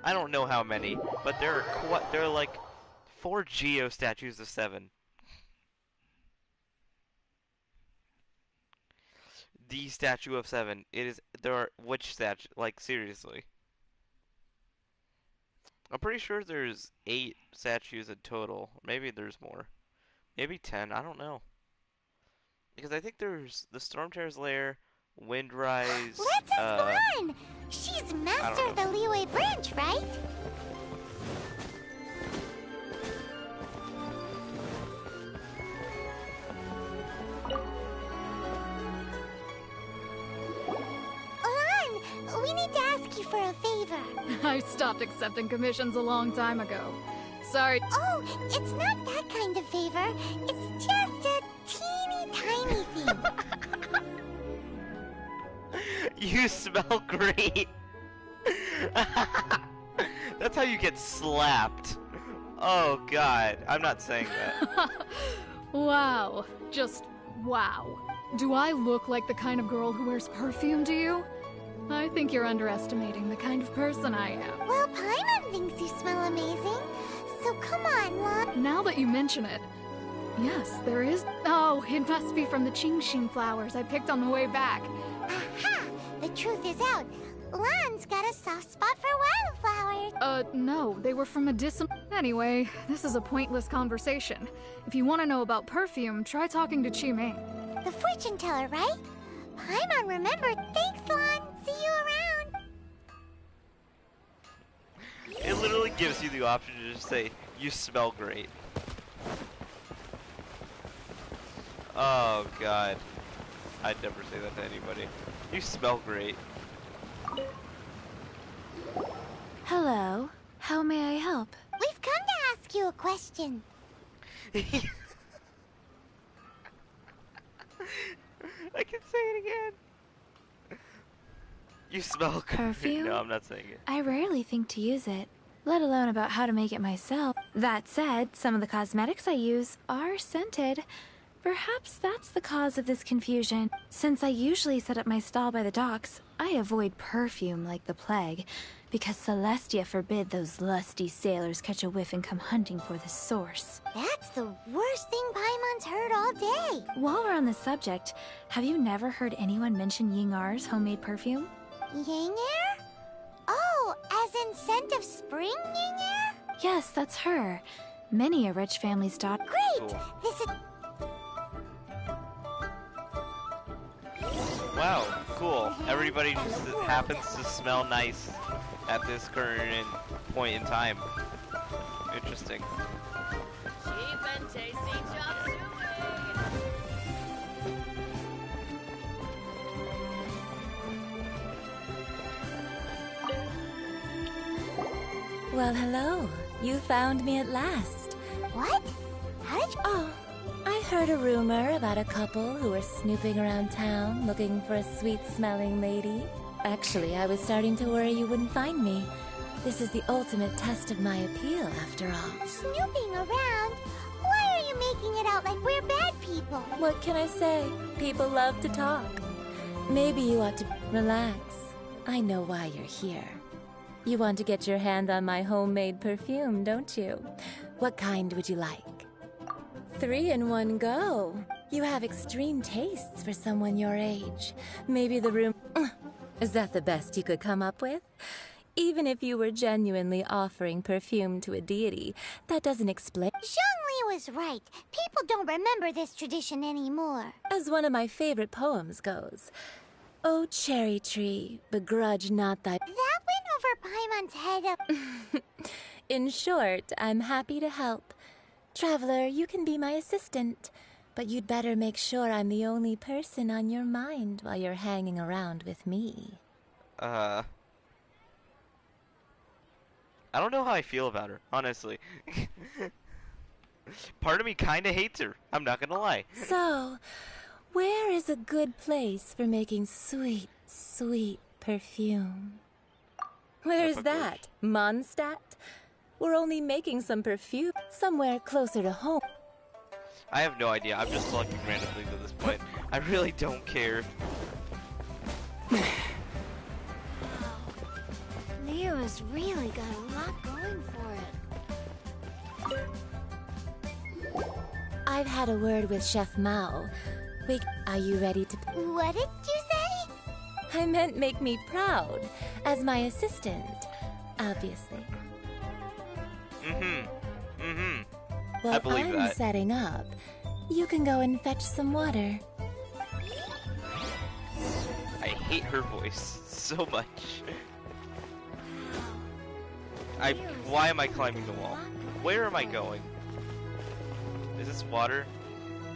[SPEAKER 1] I don't know how many, but there are like 4 Geo statues of 7. The statue of 7. There are which statue? Like seriously. I'm pretty sure there's 8 statues in total. Maybe there's more. Maybe 10. I don't know. Because I think there's the Stormterror's Lair, Windrise.
[SPEAKER 5] Let's explore! She's master of the Liyue branch, right? Alon, we need to ask you for a favor.
[SPEAKER 10] I stopped accepting commissions a long time ago. Sorry.
[SPEAKER 5] Oh, it's not that kind of favor. It's just a teeny tiny thing.
[SPEAKER 1] You smell great. That's how you get slapped. Oh god, I'm not saying that.
[SPEAKER 10] Wow. Just wow. Do I look like the kind of girl who wears perfume to you? I think you're underestimating the kind of person I am.
[SPEAKER 5] Well, Paimon thinks you smell amazing. So come on, Lon.
[SPEAKER 10] Now that you mention it, yes, there is. Oh, it must be from the Qingxin flowers I picked on the way back.
[SPEAKER 5] Aha! The truth is out. Lon's got a soft spot for wildflowers.
[SPEAKER 10] No, they were from medicinal. Anyway, this is a pointless conversation. If you want to know about perfume, try talking to Qimei.
[SPEAKER 5] The fortune teller, right? Paimon remembered. Thanks, Lon. See you around.
[SPEAKER 1] It literally gives you the option to just say, "You smell great." Oh god. I'd never say that to anybody. You smell great.
[SPEAKER 4] Hello. How may I help?
[SPEAKER 5] We've come to ask you a question.
[SPEAKER 1] I can say it again. You smell good.
[SPEAKER 4] Perfume?
[SPEAKER 1] No, I'm not saying it.
[SPEAKER 4] I rarely think to use it, let alone about how to make it myself. That said, some of the cosmetics I use are scented. Perhaps that's the cause of this confusion. Since I usually set up my stall by the docks, I avoid perfume like the plague, because Celestia forbid those lusty sailors catch a whiff and come hunting for the source.
[SPEAKER 5] That's the worst thing Paimon's heard all day.
[SPEAKER 4] While we're on the subject, have you never heard anyone mention Yingar's homemade perfume?
[SPEAKER 5] Yang air? Oh, as in scent of spring, Yang air?
[SPEAKER 4] Yes, that's her. Many a rich family's daughter.
[SPEAKER 5] Great!
[SPEAKER 1] Cool.
[SPEAKER 5] This is...
[SPEAKER 1] Wow, cool. Everybody just happens to smell nice at this current point in time. Interesting.
[SPEAKER 11] Cheap and tasty chop suey.
[SPEAKER 4] Well, hello. You found me at last.
[SPEAKER 5] What? How did you...
[SPEAKER 4] Oh, I heard a rumor about a couple who were snooping around town looking for a sweet-smelling lady. Actually, I was starting to worry you wouldn't find me. This is the ultimate test of my appeal, after all.
[SPEAKER 5] Snooping around? Why are you making it out like we're bad people?
[SPEAKER 4] What can I say? People love to talk. Maybe you ought to relax. I know why you're here. You want to get your hand on my homemade perfume, don't you? What kind would you like? 3 in one go. You have extreme tastes for someone your age. Maybe the room... Is that the best you could come up with? Even if you were genuinely offering perfume to a deity, that doesn't explain...
[SPEAKER 5] Zhongli was right. People don't remember this tradition anymore.
[SPEAKER 4] As one of my favorite poems goes, "O cherry tree, begrudge not thy..."
[SPEAKER 5] That went over Paimon's head up.
[SPEAKER 4] In short, I'm happy to help. Traveler, you can be my assistant, but you'd better make sure I'm the only person on your mind while you're hanging around with me.
[SPEAKER 1] I don't know how I feel about her, honestly. Part of me kinda hates her, I'm not gonna lie.
[SPEAKER 4] So, where is a good place for making sweet, sweet perfume? Where's that? Mondstadt? We're only making some perfume somewhere closer to home.
[SPEAKER 1] I have no idea, I'm just selecting randomly at this point. I really don't care.
[SPEAKER 5] Leo has really got a lot going for it.
[SPEAKER 4] I've had a word with Chef Mao. Wait, are you ready to...
[SPEAKER 5] What did you say?
[SPEAKER 4] I meant make me proud, as my assistant, obviously.
[SPEAKER 1] I
[SPEAKER 4] While
[SPEAKER 1] believe
[SPEAKER 4] I'm
[SPEAKER 1] that.
[SPEAKER 4] setting up, you can go and fetch some water.
[SPEAKER 1] I hate her voice so much. Why am I climbing the wall? Where am I going? Is this water?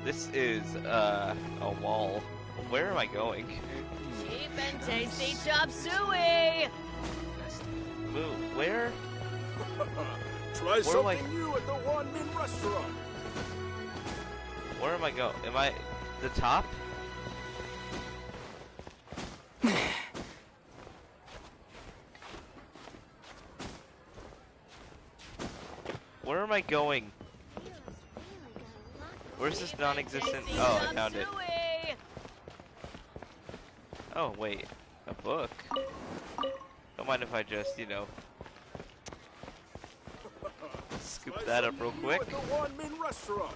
[SPEAKER 1] This is, a wall. Where am I going?
[SPEAKER 11] Cheap and tasty chop suey.
[SPEAKER 1] Move. Where?
[SPEAKER 12] Try
[SPEAKER 1] Where am I-
[SPEAKER 12] something new at the Wan Min restaurant.
[SPEAKER 1] Where am I going? Am I the top? Where am I going? Where's this non-existent? Oh, I found it. Oh, wait. A book? Don't mind if I just, you know, scoop that up real quick.
[SPEAKER 12] The one-man restaurant.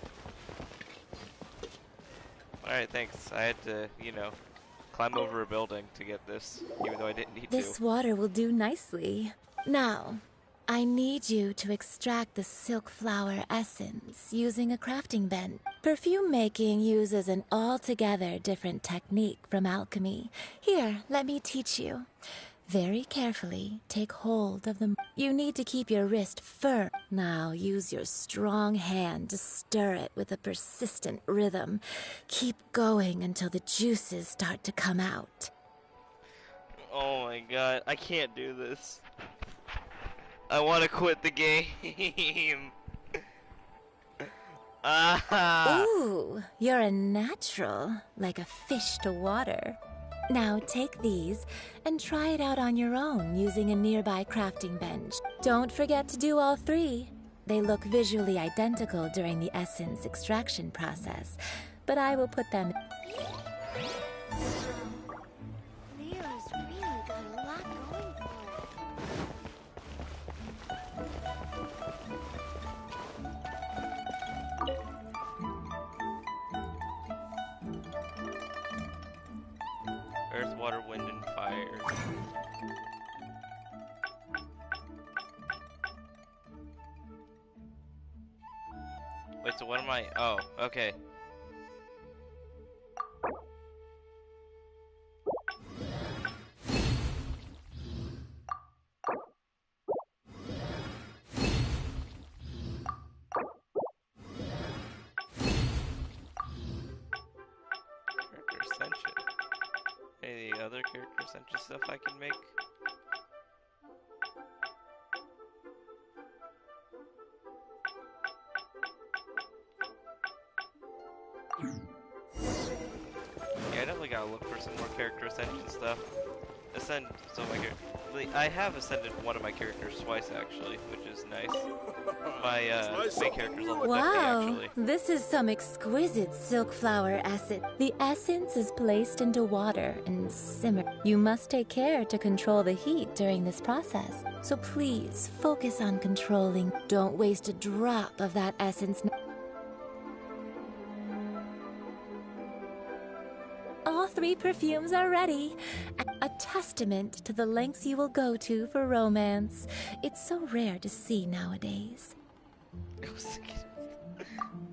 [SPEAKER 1] Alright, thanks. I had to, you know, climb over a building to get this, even though I didn't need
[SPEAKER 4] This
[SPEAKER 1] to.
[SPEAKER 4] water will do nicely. Now, I need you to extract the silk flower essence using a crafting bench. Perfume making uses an altogether different technique from alchemy. Here, let me teach you. Very carefully, take hold of the... You need to keep your wrist firm. Now, use your strong hand to stir it with a persistent rhythm. Keep going until the juices start to come out.
[SPEAKER 1] Oh my god, I can't do this. I want to quit the game. Ah!
[SPEAKER 4] Ooh, you're a natural, like a fish to water. Now take these and try it out on your own using a nearby crafting bench. Don't forget to do all three. They look visually identical during the essence extraction process, but I will put them...
[SPEAKER 5] Leo's really got a lot going for her.
[SPEAKER 1] Earth, water, wind, and fire. Wait, so what am I? Oh, okay. Character Ascension. Any other character Ascension stuff I can make? Yeah, I definitely gotta look for some more character Ascension stuff. Ascend some of my characters. I have ascended one of my characters twice actually, which is nice. My main character's level 50
[SPEAKER 4] Wow,
[SPEAKER 1] actually.
[SPEAKER 4] this is some exquisite silk flower essence. The essence is placed into water and simmer. You must take care to control the heat during this process. So please focus on controlling. Don't waste a drop of that essence. All three perfumes are ready. A testament to the lengths you will go to for romance. It's so rare to see nowadays.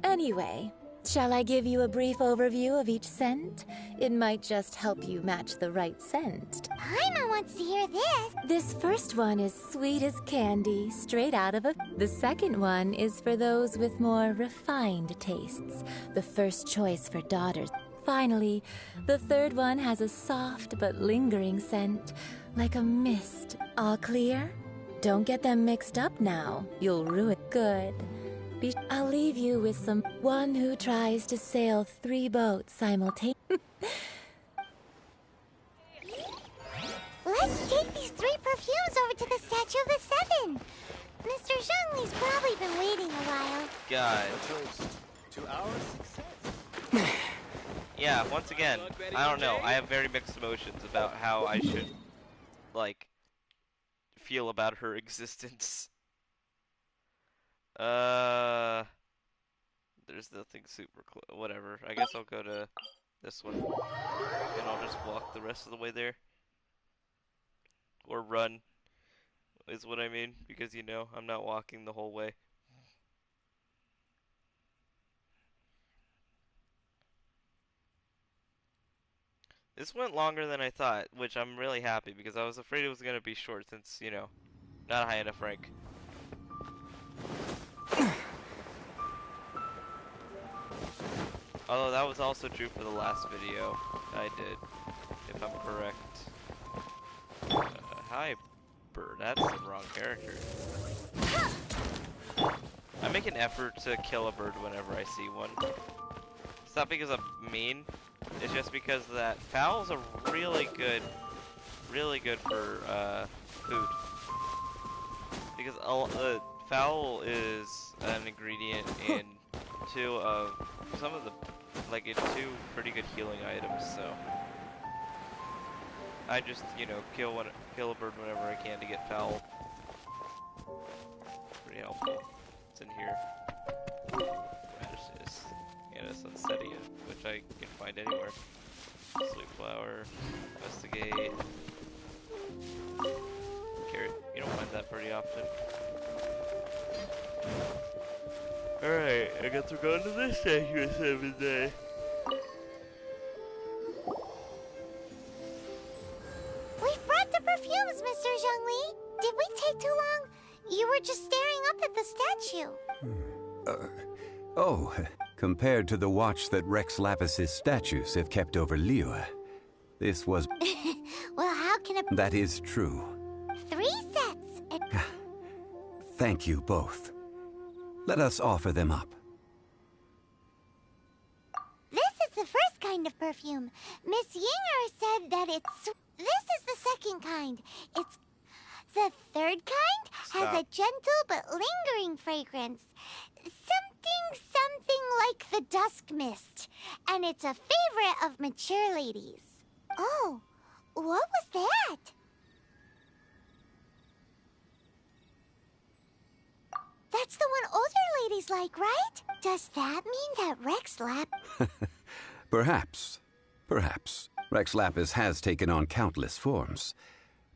[SPEAKER 4] Anyway, shall I give you a brief overview of each scent? It might just help you match the right scent.
[SPEAKER 5] Paimon wants to hear this.
[SPEAKER 4] This first one is sweet as candy, straight out of a... The second one is for those with more refined tastes. The first choice for daughters. Finally, the third one has a soft but lingering scent, like a mist. All clear? Don't get them mixed up now. You'll ruin... Good. I'll leave you with some... One who tries to sail 3 boats simultaneously.
[SPEAKER 5] Let's take these 3 perfumes over to the Statue of the Seven. Mr. Zhongli's probably been waiting a while.
[SPEAKER 1] God.
[SPEAKER 12] To our success.
[SPEAKER 1] Yeah, once again, I don't know. I have very mixed emotions about how I should, like, feel about her existence. There's nothing super whatever. I guess I'll go to this one, and I'll just walk the rest of the way there. Or run, is what I mean, because, you know, I'm not walking the whole way. This went longer than I thought, which I'm really happy, because I was afraid it was going to be short since, you know, not high enough rank. Although that was also true for the last video I did, if I'm correct. Hi, bird. That's the wrong character. I make an effort to kill a bird whenever I see one. It's not because I'm mean. It's just because that fowls are really good for food. Because fowl is an ingredient in 2 of some of the, like, in 2 pretty good healing items. So I just, you know, kill a bird whenever I can to get fowl. Pretty helpful. It's in here. Radishes. And a sunsettia, which I can find anywhere. Sweet flower. Investigate. Carrot. You don't find that pretty often. Alright, I guess we're going to this statue of 7th day.
[SPEAKER 5] We've brought the perfumes, Mr. Zhongli. Did we take too long? You were just staring up at the statue.
[SPEAKER 2] Oh, compared to the watch that Rex Lapis's statues have kept over Liyue, this was...
[SPEAKER 5] Well, how can a...
[SPEAKER 2] That is true.
[SPEAKER 5] 3 sets.
[SPEAKER 2] Thank you both. Let us offer them up.
[SPEAKER 5] This is the first kind of perfume. Miss Yinger said that it's... This is the second kind. It's... The third kind has a gentle but lingering fragrance. Something like the dusk mist. And it's a favorite of mature ladies. Oh, what was that? That's the one older ladies like, right? Does that mean that Rex
[SPEAKER 2] Perhaps. Perhaps. Rex Lapis has taken on countless forms.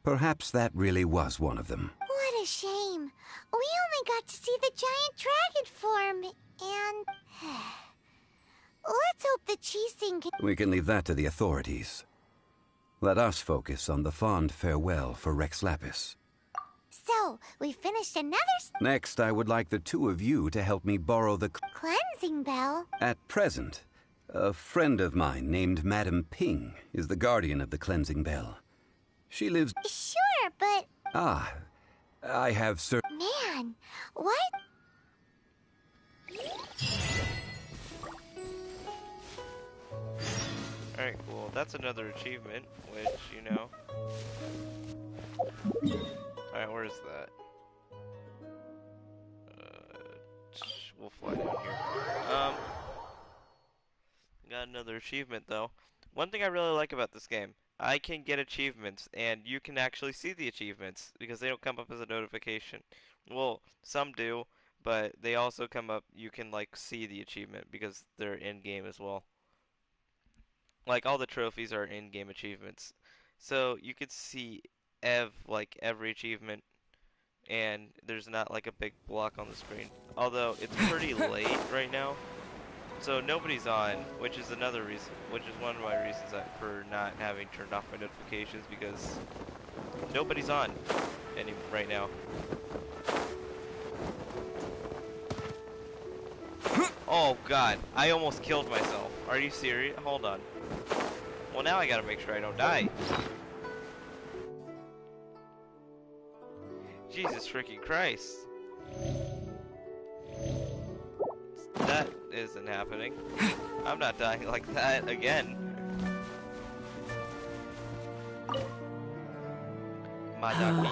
[SPEAKER 2] Perhaps that really was one of them.
[SPEAKER 5] What a shame. We only got to see the giant dragon form, and... Let's hope the Qixing can...
[SPEAKER 2] We can leave that to the authorities. Let us focus on the fond farewell for Rex Lapis.
[SPEAKER 5] So, we finished another...
[SPEAKER 2] Next, I would like the two of you to help me borrow the...
[SPEAKER 5] Cleansing bell?
[SPEAKER 2] At present, a friend of mine named Madame Ping is the guardian of the cleansing bell. She lives...
[SPEAKER 5] Sure, but...
[SPEAKER 2] Ah, I have
[SPEAKER 5] Man, what?
[SPEAKER 1] Alright, cool. That's another achievement, which, you know... Alright, where is that? We'll fly down here. Got another achievement, though. One thing I really like about this game, I can get achievements, and you can actually see the achievements, because they don't come up as a notification. Well, some do, but they also come up, you can, like, see the achievement, because they're in-game as well. Like, all the trophies are in-game achievements. So, you could see every achievement, and there's not, like, a big block on the screen. Although, it's pretty late right now. So nobody's on, which is another reason, which is one of my reasons for not having turned off my notifications, because nobody's on right now. Oh god, I almost killed myself. Are you serious? Hold on. Well, now I gotta make sure I don't die. Jesus freaking Christ. That isn't happening. I'm not dying like that again. My dog.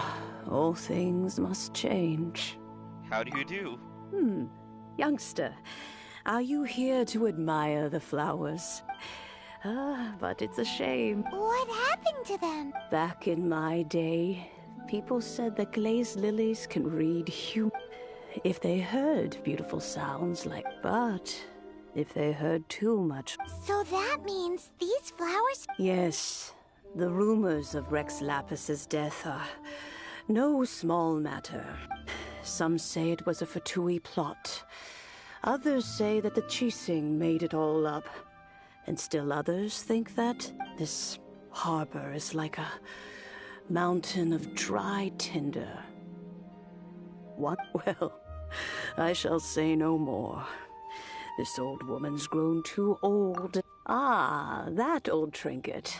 [SPEAKER 3] All things must change.
[SPEAKER 1] How do you do?
[SPEAKER 3] Youngster, are you here to admire the flowers? But it's a shame.
[SPEAKER 5] What happened to them?
[SPEAKER 3] Back in my day, people said that glazed lilies can read if they heard beautiful sounds but if they heard too much...
[SPEAKER 5] So that means these flowers...
[SPEAKER 3] Yes, the rumors of Rex Lapis's death are no small matter. Some say it was a Fatui plot. Others say that the Qixing made it all up. And still others think that this harbor is like a mountain of dry tinder. What? Well, I shall say no more. This old woman's grown too old. Ah, that old trinket.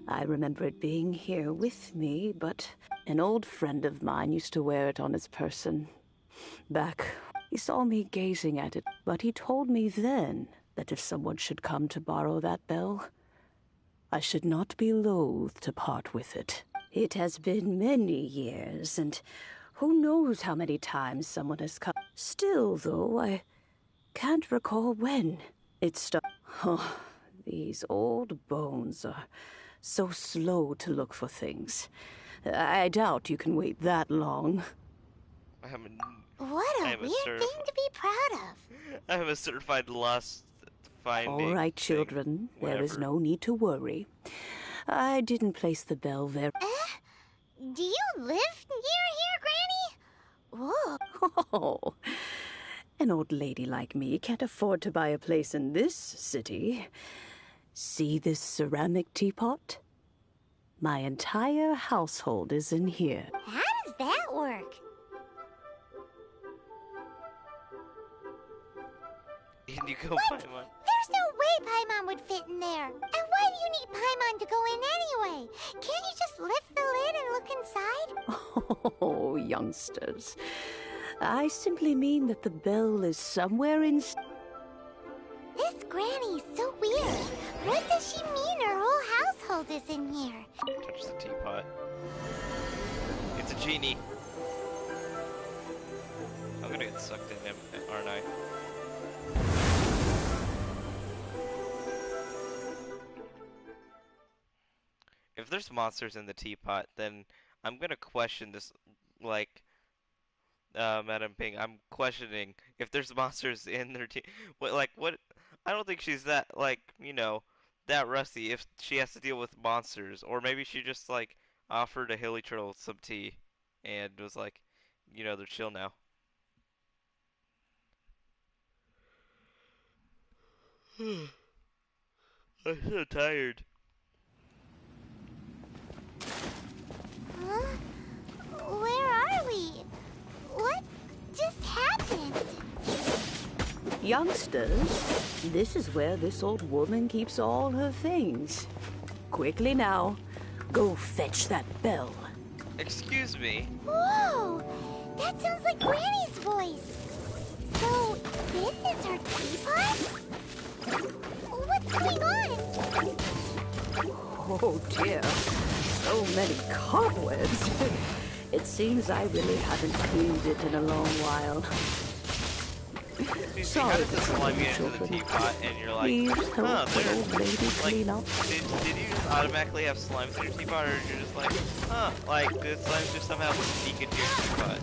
[SPEAKER 3] I remember it being here with me, but an old friend of mine used to wear it on his person. He saw me gazing at it, but he told me then that if someone should come to borrow that bell, I should not be loath to part with it. It has been many years, and who knows how many times someone has come. Still, though, I can't recall when it started. Oh, these old bones are So slow to look for things. I doubt you can wait that long.
[SPEAKER 5] What a weird thing to be proud of.
[SPEAKER 1] I'm a certified lost finding.
[SPEAKER 3] All right, children. There is no need to worry. I didn't place the bell very...
[SPEAKER 5] Do you live near here, Granny? Whoa.
[SPEAKER 3] Oh, an old lady like me can't afford to buy a place in this city. See this ceramic teapot? My entire household is in here.
[SPEAKER 5] How does that work?
[SPEAKER 1] Can you go,
[SPEAKER 5] What?
[SPEAKER 1] Paimon?
[SPEAKER 5] There's no way Paimon would fit in there. And why do you need Paimon to go in anyway? Can't you just lift the lid and look inside?
[SPEAKER 3] Oh, youngsters. I simply mean that the bell is somewhere in...
[SPEAKER 5] This Granny is so weird. What does she mean her whole household is in here?
[SPEAKER 1] Touch the teapot. It's a genie. I'm gonna get sucked in him, aren't I? If there's monsters in the teapot, then I'm gonna question this, like, Madam Ping. I'm questioning if there's monsters in their tea. What? I don't think she's that, like, that rusty if she has to deal with monsters. Or maybe she just, like, offered a hilly turtle some tea and was like, they're chill now. I'm so tired.
[SPEAKER 5] Huh? Where are we? What just happened?
[SPEAKER 3] Youngsters, this is where this old woman keeps all her things. Quickly now, go fetch that bell.
[SPEAKER 1] Excuse me?
[SPEAKER 5] Whoa! That sounds like Granny's voice. So, this is her teapot? What's going on?
[SPEAKER 3] Oh dear, so many cobwebs. It seems I really haven't cleaned it in a long while.
[SPEAKER 1] See, how does the slime get into the teapot and you're like, huh, there's, like, did you just automatically have slimes in your teapot, or you're just like, huh, like, the slimes just somehow sneak into your teapot?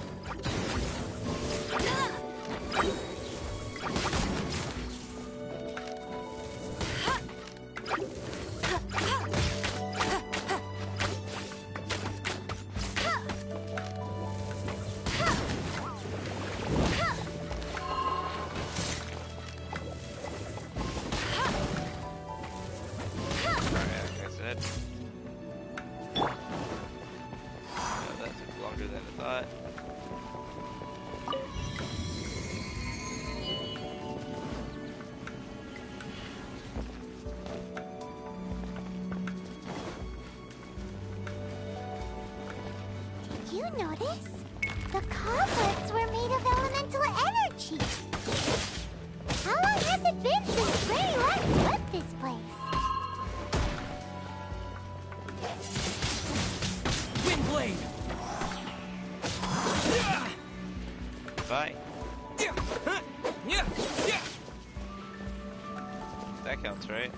[SPEAKER 5] Did you notice? The cobwebs were made of elemental energy. How long has it been since Granny last swept this place?
[SPEAKER 9] Windblade!
[SPEAKER 1] Bye. That counts, right?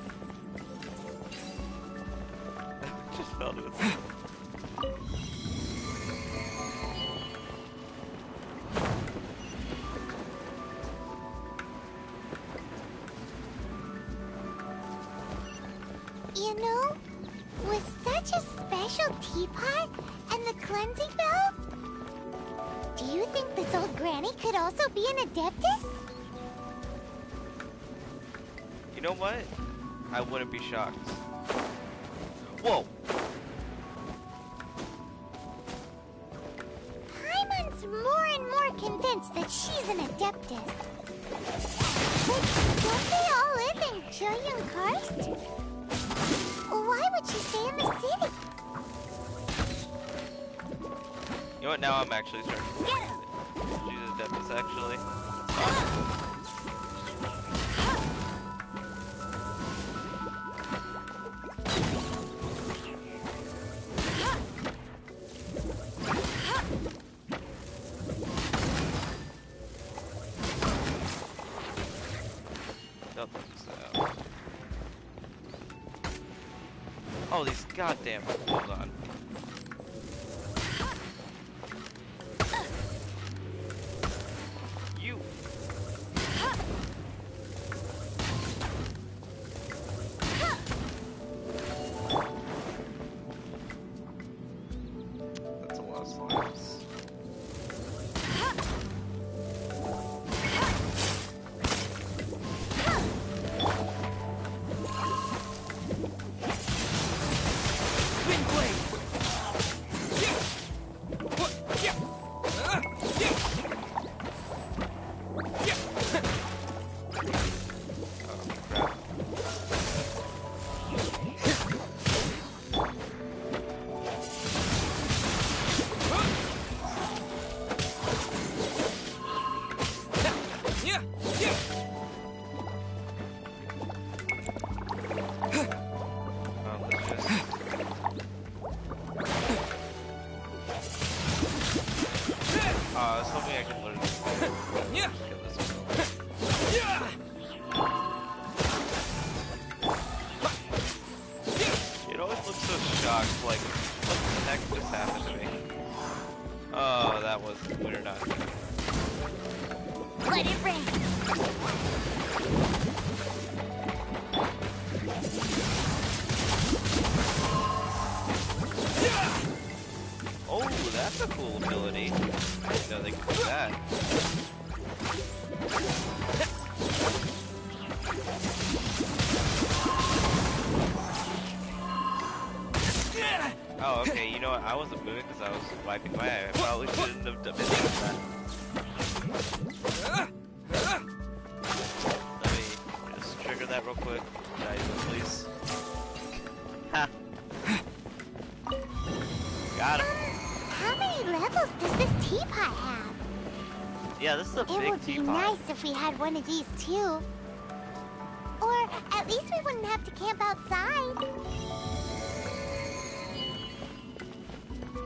[SPEAKER 1] Just fell to it.
[SPEAKER 5] You know, with such a special teapot and the cleansing bell, do you think this old Granny could also be an Adeptus?
[SPEAKER 1] You know what? I wouldn't be shocked. Whoa!
[SPEAKER 5] Paimon's more and more convinced that she's an Adeptus. But don't they all live in Julian Karst? Why would she stay in the city?
[SPEAKER 1] You know what? Now I'm actually starting to think she's a Adeptus, actually. Oh, these goddamn. Hold on. You. That's a lot of slimes. I was hoping I could learn this. Yeah. Kill this one. It always looks so shocked, like, what the heck just happened to me? Oh, that was weird. Not.
[SPEAKER 5] Let it rain.
[SPEAKER 1] Oh, that's a cool ability. I didn't know they could do that. Oh, okay, you know what? I wasn't moving because I was wiping my eye. I probably shouldn't have done that. Let me just trigger that real quick. Nice, please. Ha! Got him.
[SPEAKER 5] How many levels does this teapot have?
[SPEAKER 1] Yeah, this is a big teapot.
[SPEAKER 5] It would be nice if we had one of these too. Or at least we wouldn't have to camp outside.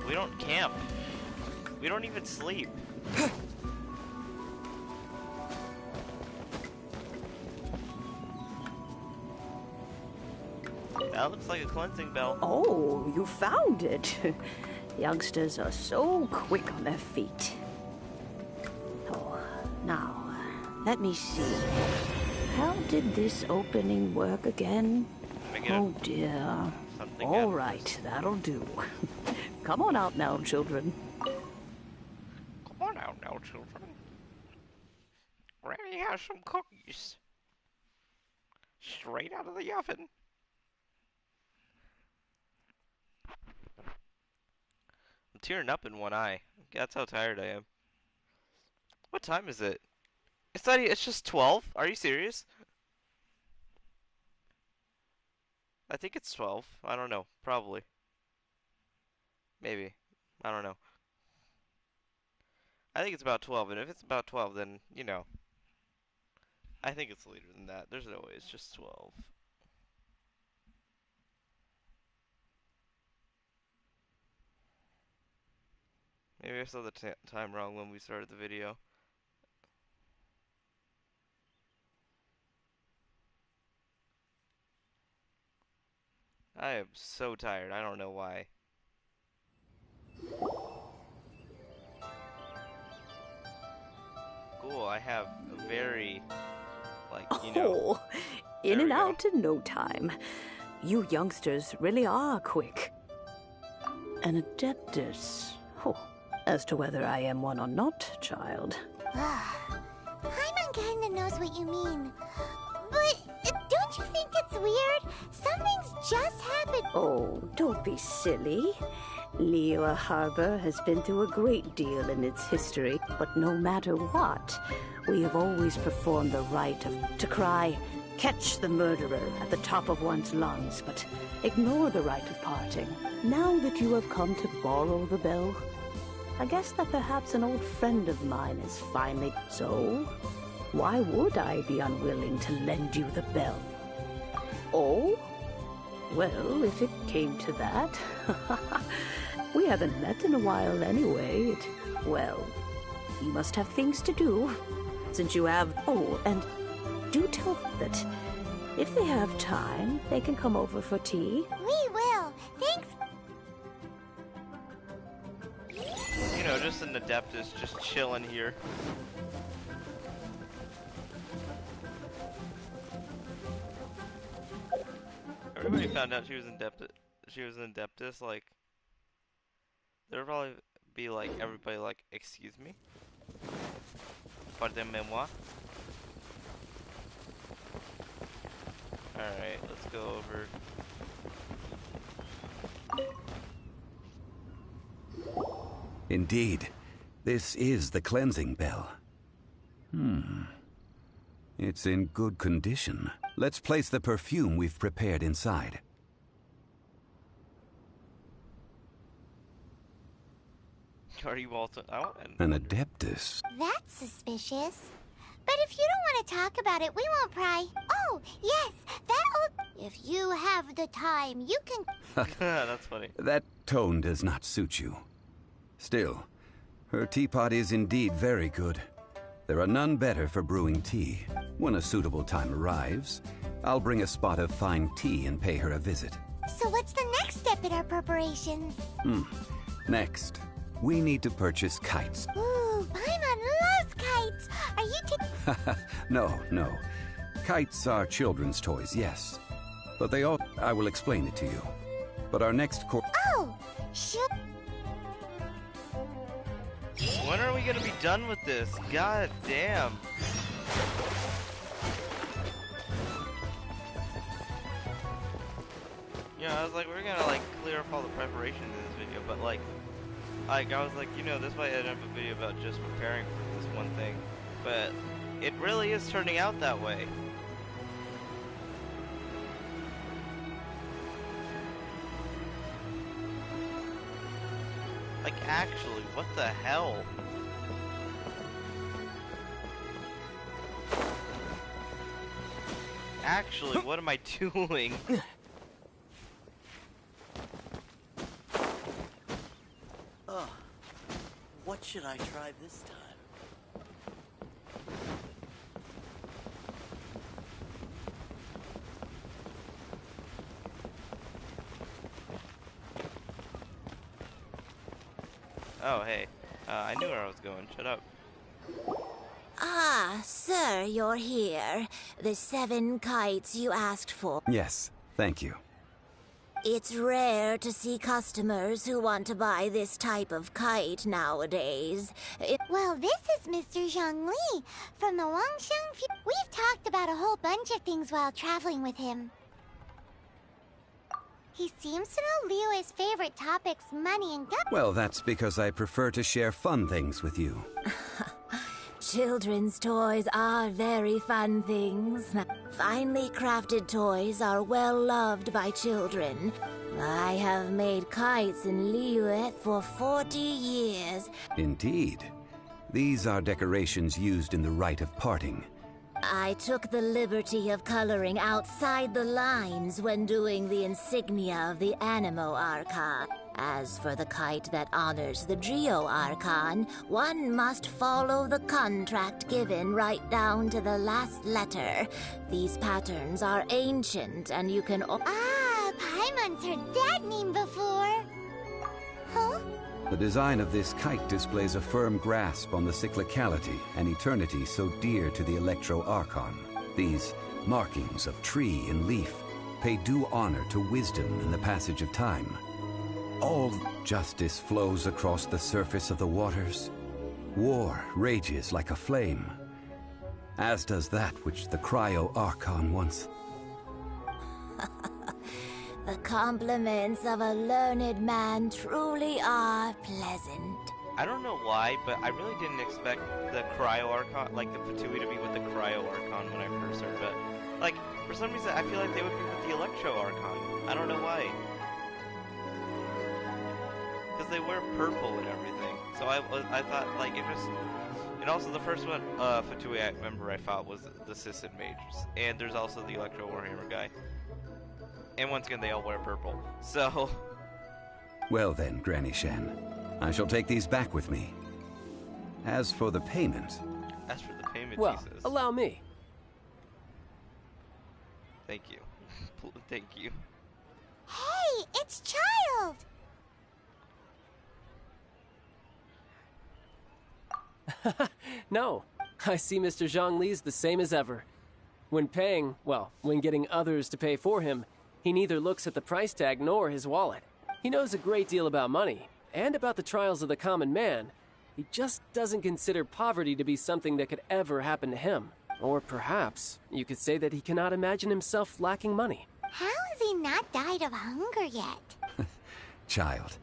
[SPEAKER 1] We don't camp. We don't even sleep. That looks like a cleansing bell.
[SPEAKER 3] Oh, you found it. Youngsters are so quick on their feet. Oh, now, let me see. How did this opening work again? Oh dear. All right, that'll do. Come on out now, children.
[SPEAKER 1] Come on out now, children. Granny has some cookies. Straight out of the oven. I'm tearing up in one eye. That's how tired I am. What time is it? It's not. It's just 12. Are you serious? I think it's 12. I don't know. Probably. Maybe. I don't know. I think it's about 12, and if it's about 12, then, you know. I think it's later than that. There's no way it's just 12. Maybe I saw the time wrong when we started the video. I am so tired. I don't know why. Cool, I have a very, like, you know.
[SPEAKER 3] Oh, in and out in no time. You youngsters really are quick. An adeptus. Oh, as to whether I am one or not, child.
[SPEAKER 5] Paimon kinda knows what you mean. But don't you think it's weird? Something's just happened.
[SPEAKER 3] Oh, don't be silly. Liyue Harbor has been through a great deal in its history, but no matter what, we have always performed the rite to cry, "Catch the murderer," at the top of one's lungs, but ignore the rite of parting. Now that you have come to borrow the bell, I guess that perhaps an old friend of mine is finally... So, why would I be unwilling to lend you the bell? Oh? Well, if it came to that... We haven't met in a while anyway. Well, you must have things to do, since you have... Oh, and do tell them that if they have time, they can come over for tea.
[SPEAKER 5] We will.
[SPEAKER 1] just an Adeptus just chilling here. Everybody found out she was in Adeptus. She was in Adeptus. Like, there'd probably be like everybody like, excuse me, pardonnez-moi. All right, let's go over.
[SPEAKER 2] Indeed, this is the cleansing bell. It's in good condition. Let's place the perfume we've prepared inside.
[SPEAKER 1] Are you also out?
[SPEAKER 2] An Adeptus.
[SPEAKER 5] That's suspicious. But if you don't want to talk about it, we won't pry. Oh, yes, that old... If you have the time, you can...
[SPEAKER 1] That's funny.
[SPEAKER 2] That tone does not suit you. Still, her teapot is indeed very good. There are none better for brewing tea. When a suitable time arrives, I'll bring a spot of fine tea and pay her a visit.
[SPEAKER 5] So what's the next step in our preparations?
[SPEAKER 2] Next, we need to purchase kites.
[SPEAKER 5] Ooh, Paimon loves kites. Are you
[SPEAKER 2] No. Kites are children's toys, yes. But they all... I will explain it to you. But our next
[SPEAKER 5] Oh, shoot.
[SPEAKER 1] When are we gonna be done with this? God damn. Yeah, I was like, we're gonna like clear up all the preparation in this video, but like I was like, you know, this might end up a video about just preparing for this one thing, but it really is turning out that way. Like, actually, what the hell? Actually, what am I doing?
[SPEAKER 13] What should I try this time?
[SPEAKER 1] Oh, hey. I knew where I was going. Shut up.
[SPEAKER 14] Ah, sir, you're here. The 7 kites you asked for.
[SPEAKER 2] Yes, thank you.
[SPEAKER 14] It's rare to see customers who want to buy this type of kite nowadays.
[SPEAKER 5] Well, this is Mr. Zhongli from the Wangsheng. We've talked about a whole bunch of things while traveling with him. He seems to know Liyue's favorite topics, money and gun.
[SPEAKER 2] Well, that's because I prefer to share fun things with you.
[SPEAKER 14] Children's toys are very fun things. Finely crafted toys are well loved by children. I have made kites in Liyue for 40 years.
[SPEAKER 2] Indeed. These are decorations used in the rite of parting.
[SPEAKER 14] I took the liberty of coloring outside the lines when doing the insignia of the Animo Archon. As for the kite that honors the Geo Archon, one must follow the contract given right down to the last letter. These patterns are ancient, and you can...
[SPEAKER 5] Ah, Paimon's heard that name before. Huh?
[SPEAKER 2] The design of this kite displays a firm grasp on the cyclicality and eternity so dear to the Electro Archon. These markings of tree and leaf pay due honor to wisdom in the passage of time. All justice flows across the surface of the waters. War rages like a flame, as does that which the Cryo Archon once...
[SPEAKER 14] The compliments of a learned man truly are pleasant.
[SPEAKER 1] I don't know why, but I really didn't expect the Cryo Archon, like the Fatui to be with the Cryo Archon when I first heard it. Like, for some reason, I feel like they would be with the Electro Archon. I don't know why. Because they wear purple and everything. So I thought, like, it just... And also the first one, Fatui, I remember I fought was the Sisson Mages. And there's also the Electro Warhammer guy. And once again, they all wear purple. So...
[SPEAKER 2] Well then, Granny Shan, I shall take these back with me. As for the payment...
[SPEAKER 1] As for the payment,
[SPEAKER 6] well,
[SPEAKER 1] Jesus.
[SPEAKER 6] Allow me.
[SPEAKER 1] Thank you. Thank you.
[SPEAKER 5] Hey, it's Child!
[SPEAKER 6] No, I see Mr. Zhongli's the same as ever. When paying, well, when getting others to pay for him, he neither looks at the price tag nor his wallet. He knows a great deal about money, and about the trials of the common man. He just doesn't consider poverty to be something that could ever happen to him. Or perhaps you could say that he cannot imagine himself lacking money.
[SPEAKER 5] How has he not died of hunger yet?
[SPEAKER 2] Child,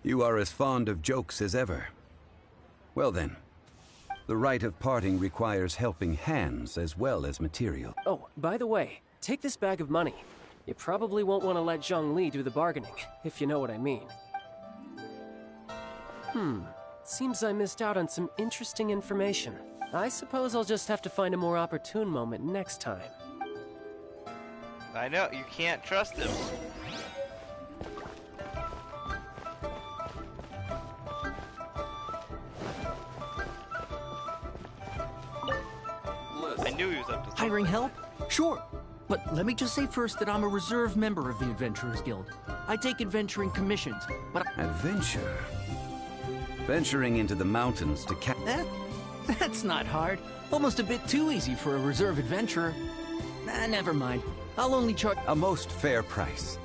[SPEAKER 2] you are as fond of jokes as ever. Well then, the rite of parting requires helping hands as well as material.
[SPEAKER 6] Oh, by the way, take this bag of money. You probably won't want to let Zhongli do the bargaining, if you know what I mean. Seems I missed out on some interesting information. I suppose I'll just have to find a more opportune moment next time.
[SPEAKER 1] I know, you can't trust him. I knew he was up to something.
[SPEAKER 15] Hiring help? Sure. But let me just say first that I'm a reserve member of the Adventurers Guild. I take adventuring commissions, but
[SPEAKER 2] Adventure? Venturing into the mountains to
[SPEAKER 15] that's not hard. Almost a bit too easy for a reserve adventurer. Nah, never mind. I'll only charge
[SPEAKER 2] a most fair price.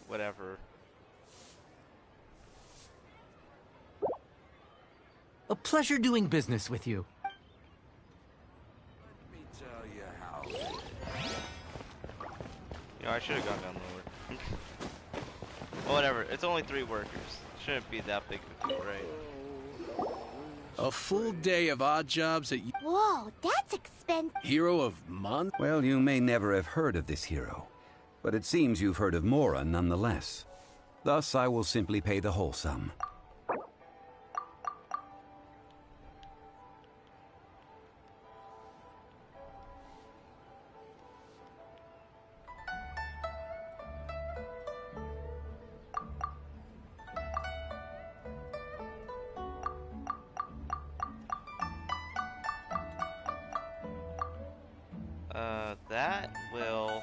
[SPEAKER 1] Whatever.
[SPEAKER 15] a pleasure doing business with you.
[SPEAKER 12] Let me tell you how.
[SPEAKER 1] You know, I should have gone down lower. Well, whatever. It's only 3 workers. Shouldn't be that big of a deal, right?
[SPEAKER 8] A full day of odd jobs at
[SPEAKER 5] Whoa, that's expensive.
[SPEAKER 8] Hero of Month?
[SPEAKER 2] Well, you may never have heard of this hero, but it seems you've heard of Mora nonetheless. Thus, I will simply pay the whole sum.
[SPEAKER 1] That will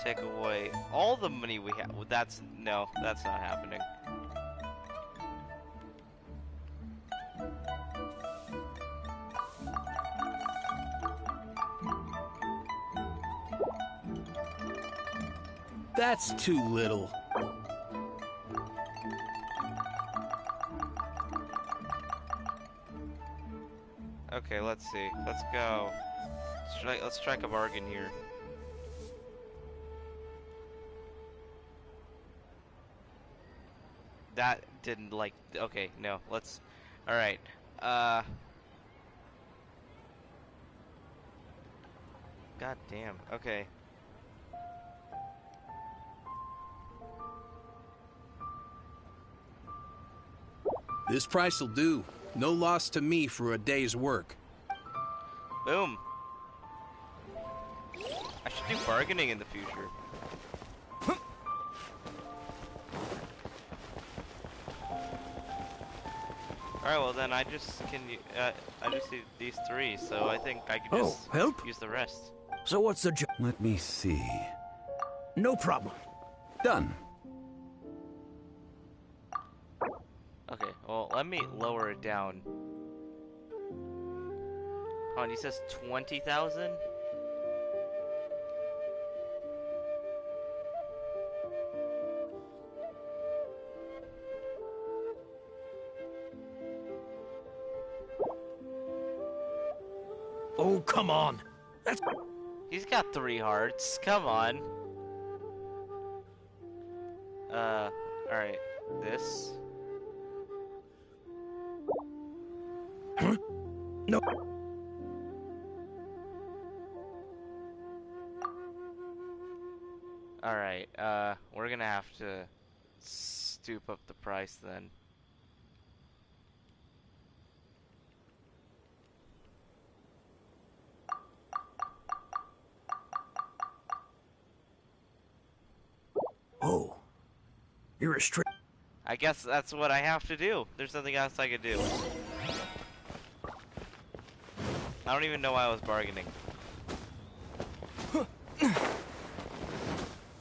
[SPEAKER 1] take away all the money we have. No, that's not happening.
[SPEAKER 8] That's too little.
[SPEAKER 1] Okay, let's see. Let's go. Let's strike a bargain here. That didn't like. Okay, no. Let's. All right. God damn. Okay.
[SPEAKER 8] This price'll do. No loss to me for a day's work.
[SPEAKER 1] Boom. I should do bargaining in the future. Alright, well then I just need these 3, so I think I can just
[SPEAKER 15] help?
[SPEAKER 1] use the rest.
[SPEAKER 15] So what's the job?
[SPEAKER 2] Let me see.
[SPEAKER 15] No problem.
[SPEAKER 2] Done.
[SPEAKER 1] Okay, well let me lower it down. Oh, and he says 20,000?
[SPEAKER 15] Oh, come on.
[SPEAKER 1] He's got 3 hearts. Come on. Alright. This.
[SPEAKER 15] Huh? No.
[SPEAKER 1] Alright, we're gonna have to stoop up the price then.
[SPEAKER 15] Oh. You're a straight.
[SPEAKER 1] I guess that's what I have to do. There's nothing else I could do. I don't even know why I was bargaining.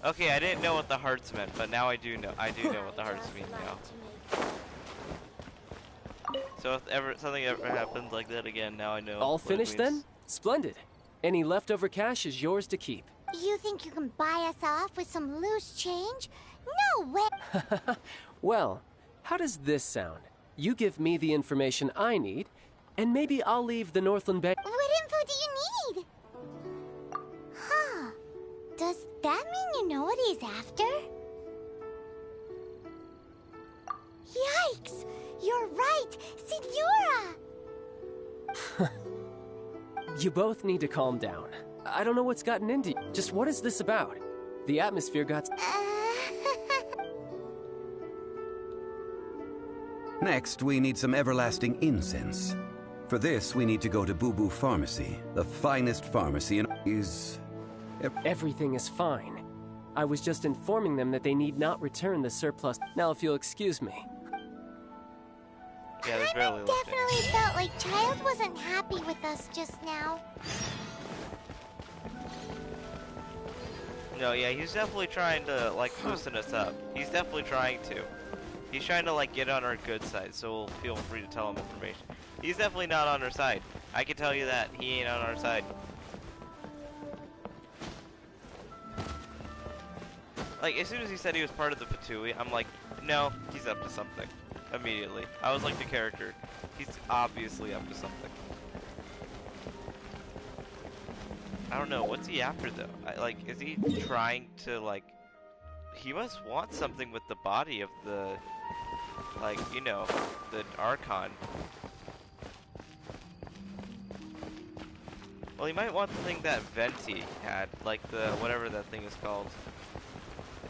[SPEAKER 1] Okay, I didn't know what the hearts meant, but now I do know. I do know what the hearts mean now. So if something ever happens like that again, now I know.
[SPEAKER 6] All
[SPEAKER 1] what it
[SPEAKER 6] finished
[SPEAKER 1] means.
[SPEAKER 6] then? Splendid. Any leftover cash is yours to keep.
[SPEAKER 5] You think you can buy us off with some loose change? No way!
[SPEAKER 6] Well, how does this sound? You give me the information I need, and maybe I'll leave the Northland Bay.
[SPEAKER 5] What info do you need? Huh. Does that mean you know what he's after? Yikes! You're right! Signora!
[SPEAKER 6] You both need to calm down. I don't know what's gotten into you. Just what is this about? The atmosphere got...
[SPEAKER 2] Next, we need some everlasting incense. For this, we need to go to Boo Boo Pharmacy. The finest pharmacy in...
[SPEAKER 6] Everything is fine. I was just informing them that they need not return the surplus. Now, if you'll excuse me.
[SPEAKER 1] Yeah, there's barely
[SPEAKER 5] Definitely felt like Child wasn't happy with us just now.
[SPEAKER 1] No, yeah, he's definitely trying to, like, loosen us up. He's definitely trying to. He's trying to, like, get on our good side, so we'll feel free to tell him information. He's definitely not on our side. I can tell you that. He ain't on our side. Like, as soon as he said he was part of the Fatui, I'm like, no, he's up to something. Immediately. I was like the character. He's obviously up to something. I don't know. What's he after, though? Like, is he trying to, like... He must want something with the body of the... Like, you know, the Archon. Well, he might want the thing that Venti had. Like, the... whatever that thing is called.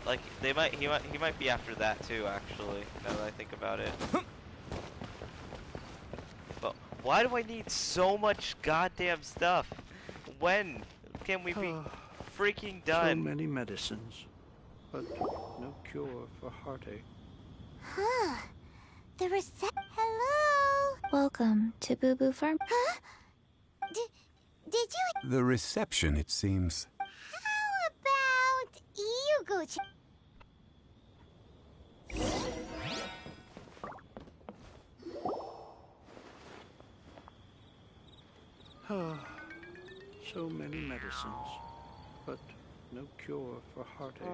[SPEAKER 1] Like, he might be after that, too, actually. Now that I think about it. But why do I need so much goddamn stuff? When can we be freaking done?
[SPEAKER 16] So many medicines, but no cure for heartache.
[SPEAKER 5] Huh. The Hello?
[SPEAKER 17] Welcome to Boo Boo Farm.
[SPEAKER 5] Huh? Did you...
[SPEAKER 2] The reception, it seems.
[SPEAKER 5] How about you go
[SPEAKER 16] So many medicines, but no cure for heartache.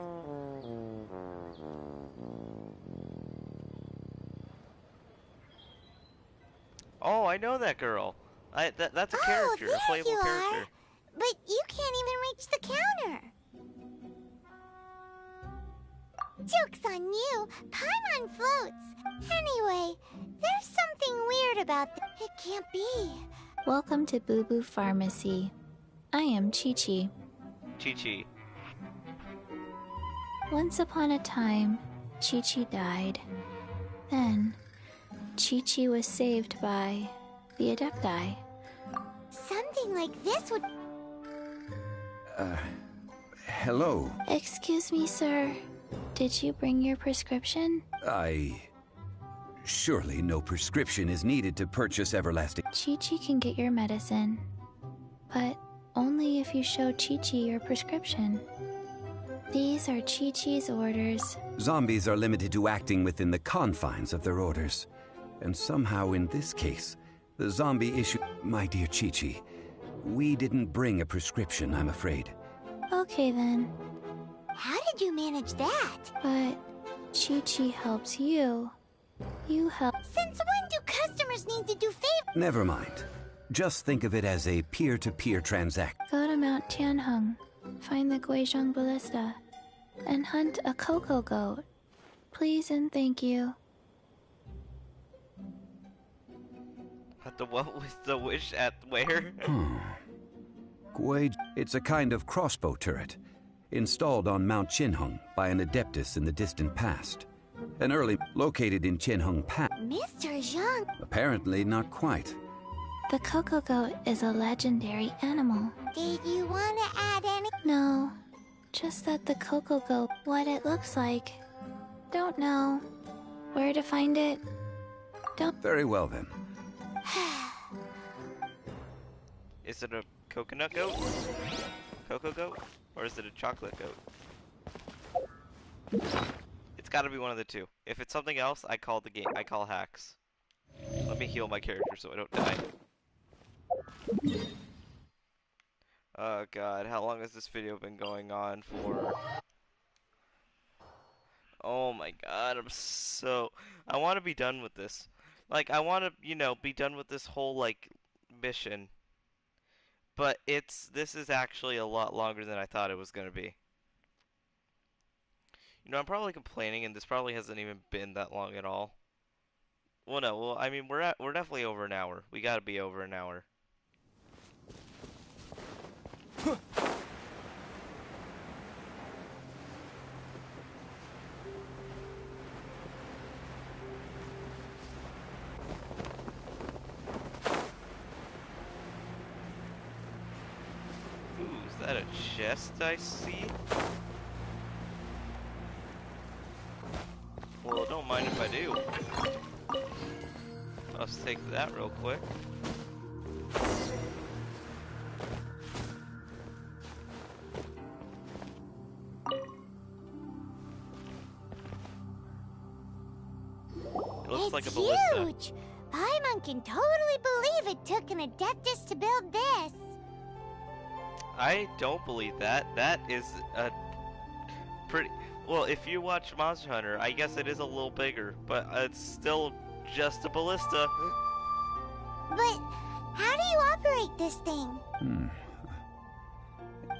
[SPEAKER 1] Oh, I know that girl. That's a character, a playable
[SPEAKER 5] you
[SPEAKER 1] character.
[SPEAKER 5] are. But you can't even reach the counter. Joke's on you. Paimon floats. Anyway, there's something weird about this. It can't be.
[SPEAKER 17] Welcome to Boo Boo Pharmacy. I am Chi-Chi.
[SPEAKER 1] Chi-Chi.
[SPEAKER 17] Once upon a time, Chi-Chi died. Then, Chi-Chi was saved by the Adepti.
[SPEAKER 5] Something like this would...
[SPEAKER 2] Hello.
[SPEAKER 17] Excuse me, sir. Did you bring your prescription?
[SPEAKER 2] Surely no prescription is needed to purchase everlasting...
[SPEAKER 17] Chi-Chi can get your medicine, but only if you show Chi-Chi your prescription. These are Chi-Chi's orders.
[SPEAKER 2] Zombies are limited to acting within the confines of their orders. And somehow in this case, the zombie issue... My dear Chi-Chi, we didn't bring a prescription, I'm afraid.
[SPEAKER 17] Okay then.
[SPEAKER 5] How did you manage that?
[SPEAKER 17] But Chi-Chi helps you. You help...
[SPEAKER 5] Since when do customers need to do favors?
[SPEAKER 2] Never mind. Just think of it as a peer-to-peer transaction.
[SPEAKER 17] Go to Mount Tianheng, find the Guizhong Ballista, and hunt a cocoa goat. Please and thank you.
[SPEAKER 1] At the what was the wish at where?
[SPEAKER 2] It's a kind of crossbow turret, installed on Mount Tianheng by an adeptus in the distant past. An early located in Tianheng Pass.
[SPEAKER 5] Mr. Zhang.
[SPEAKER 2] Apparently not quite.
[SPEAKER 17] The cocoa goat is a legendary animal.
[SPEAKER 5] Did you want to add any?
[SPEAKER 17] No, just that the cocoa goat, what it looks like. Don't know. Where to find it? Don't.
[SPEAKER 2] Very well then.
[SPEAKER 1] Is it a coconut goat? Cocoa goat? Or is it a chocolate goat? It's gotta be one of the two. If it's something else, I call the game. I call hacks. Let me heal my character so I don't die. Oh god, how long has this video been going on for? Oh my god, I want to be done with this. Like, I want to, you know, be done with this whole, like, mission. But this is actually a lot longer than I thought it was gonna be. You know, I'm probably complaining, and this probably hasn't even been that long at all. Well, no, well, I mean, we're definitely over an hour. We gotta be over an hour. Ooh, is that a chest I see? Well, don't mind if I do. Let's take that real quick. It looks like a ballista.
[SPEAKER 5] Huge! Paimon can totally believe it took an Adeptus to build this.
[SPEAKER 1] I don't believe that. That is a pretty... Well, if you watch Monster Hunter, I guess it is a little bigger, but it's still just a ballista.
[SPEAKER 5] But how do you operate this thing?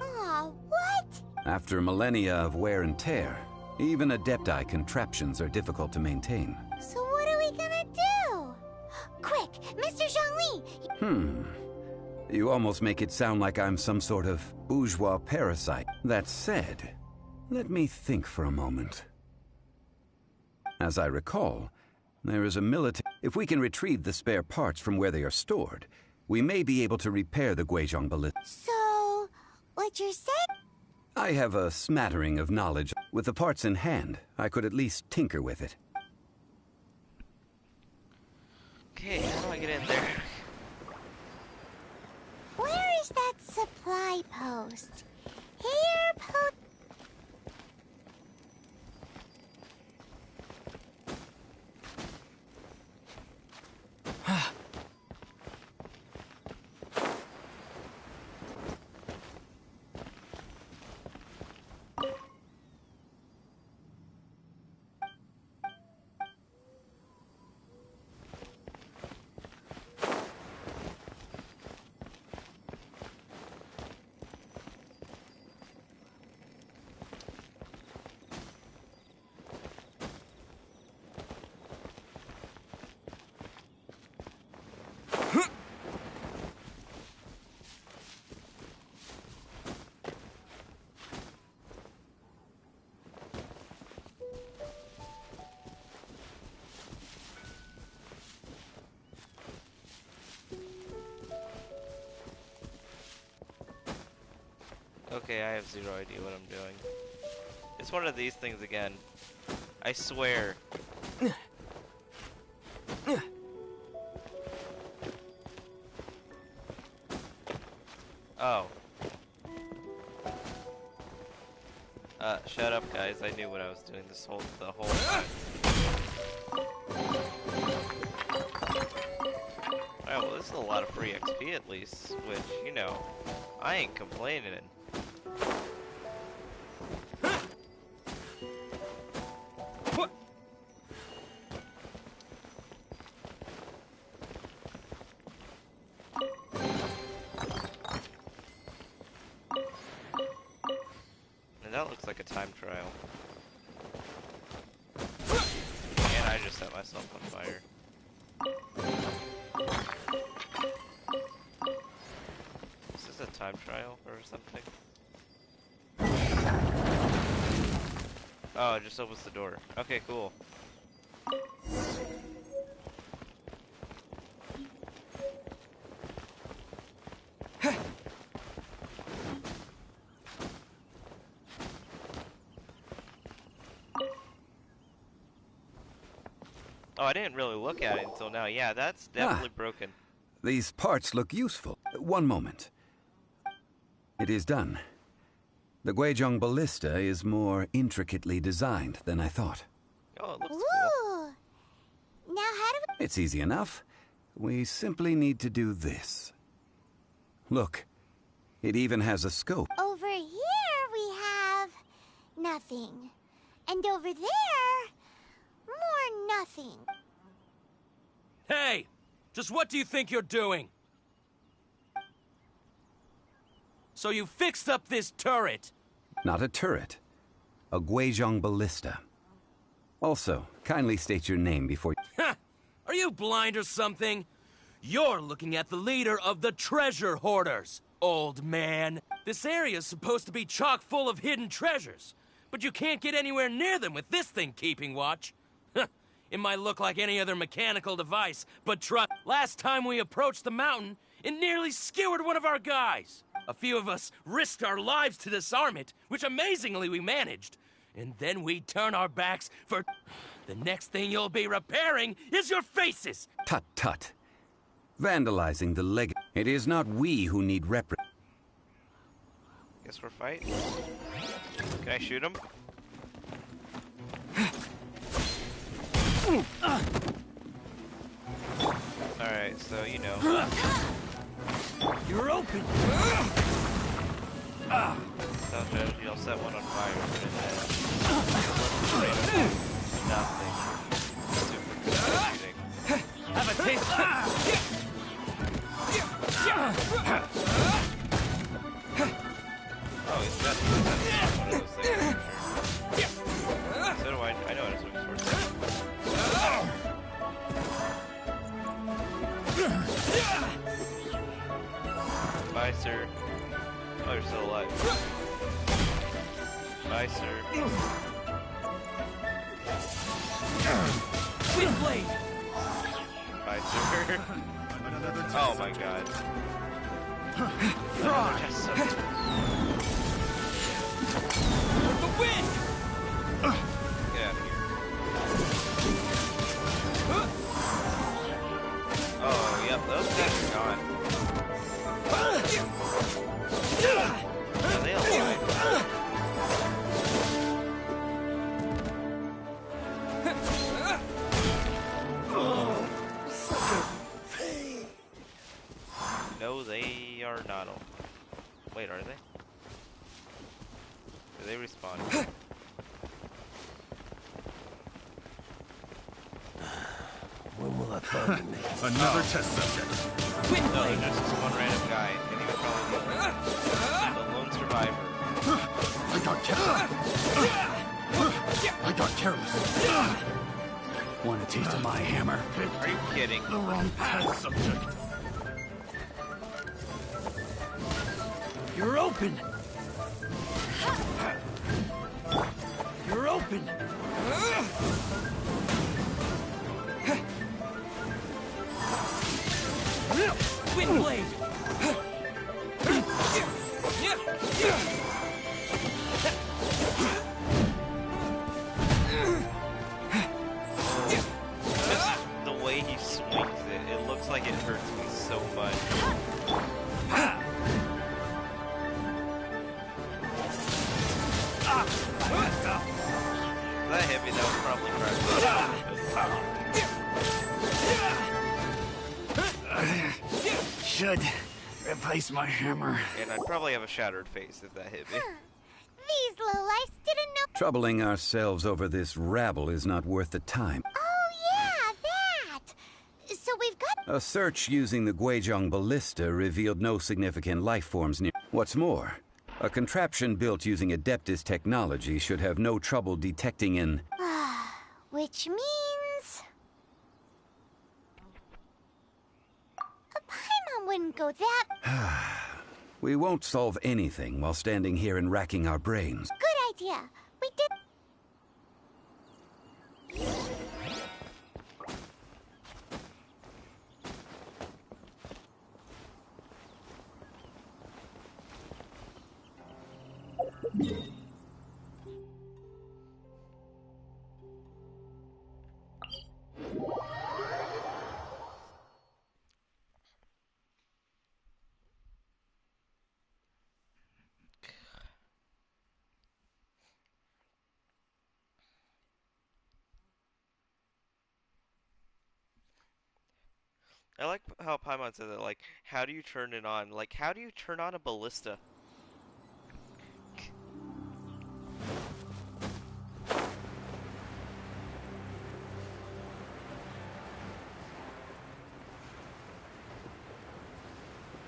[SPEAKER 5] Aw, what?
[SPEAKER 2] After millennia of wear and tear, even Adepti contraptions are difficult to maintain.
[SPEAKER 5] So what are we gonna do? Quick, Mr. Zhongli!
[SPEAKER 2] You almost make it sound like I'm some sort of bourgeois parasite. That said, let me think for a moment. As I recall, there is a military... If we can retrieve the spare parts from where they are stored, we may be able to repair the Guizhong Ballista.
[SPEAKER 5] So, what you're saying?
[SPEAKER 2] I have a smattering of knowledge. With the parts in hand, I could at least tinker with it.
[SPEAKER 1] Okay, how do I get in there?
[SPEAKER 5] Where is that supply post? Here,
[SPEAKER 1] Okay, I have zero idea what I'm doing. It's one of these things again. I swear. Oh. Shut up, guys. I knew what I was doing the whole time. Alright, well, this is a lot of free XP at least, which, you know, I ain't complaining. like a time trial. And I just set myself on fire. Is this a time trial or something? Oh, it just opens the door. Okay, cool. Oh, I didn't really look at it until now. Yeah, that's definitely broken.
[SPEAKER 2] These parts look useful. One moment. It is done. The Guizhong ballista is more intricately designed than I thought.
[SPEAKER 1] Oh, it looks
[SPEAKER 5] cool. Now how do we...
[SPEAKER 2] It's easy enough. We simply need to do this. Look, it even has a scope.
[SPEAKER 5] Over here we have... nothing. And over there... more nothing.
[SPEAKER 9] Hey! Just what do you think you're doing? So you fixed up this turret?
[SPEAKER 2] Not a turret. A Guizhong ballista. Also, kindly state your name before...
[SPEAKER 9] Ha! Are you blind or something? You're looking at the leader of the treasure hoarders, old man. This area's supposed to be chock full of hidden treasures, but you can't get anywhere near them with this thing keeping watch. It might look like any other mechanical device, but last time we approached the mountain, it nearly skewered one of our guys. A few of us risked our lives to disarm it, which amazingly we managed. And then we turn our backs for... The next thing you'll be repairing is your faces!
[SPEAKER 2] Tut tut. Vandalizing the leg... It is not we who need
[SPEAKER 1] Guess we're fighting. Can I shoot him? Alright, so you know.
[SPEAKER 15] You're open!
[SPEAKER 1] Sound strategy, I'll set one on fire and then nothing. Super shooting.
[SPEAKER 9] Have a taste!
[SPEAKER 1] Oh, he's got one of those things. Sure. So do I. I know how to swing swords. Bye, sir. Oh, you're still alive. Bye, sir.
[SPEAKER 9] Wind blade!
[SPEAKER 1] Bye, sir. Oh my god. Another chest subject.
[SPEAKER 9] The wind!
[SPEAKER 1] Get out of here. Oh, yep, those guys are gone. Are they alive? No, they are not. Wait, are they? Do they respawn?
[SPEAKER 9] When will I find me?
[SPEAKER 12] Another test subject.
[SPEAKER 1] No, they're just this one random guy, and he was probably the lone survivor.
[SPEAKER 12] I got careless. I got careless. Want a taste of my hammer?
[SPEAKER 1] Are you kidding?
[SPEAKER 12] The wrong test subject.
[SPEAKER 15] You're open! You're open! Wind blade!
[SPEAKER 1] Just the way he swings it, it looks like it hurts me so much. That hit me, that was probably correct.
[SPEAKER 12] Should replace my hammer.
[SPEAKER 1] And I'd probably have a shattered face if that hit me.
[SPEAKER 5] These lowlifes didn't know...
[SPEAKER 2] Troubling ourselves over this rabble is not worth the time.
[SPEAKER 5] Oh, yeah, that! So we've got...
[SPEAKER 2] A search using the Guizhong ballista revealed no significant life forms near... What's more, A contraption built using Adeptus technology should have no trouble detecting an...
[SPEAKER 5] Which means... a Paimon wouldn't go that...
[SPEAKER 2] We won't solve anything while standing here and racking our brains.
[SPEAKER 5] Good idea. We did...
[SPEAKER 1] I like how Paimon said that, like, how do you turn it on? Like, how do you turn on a ballista?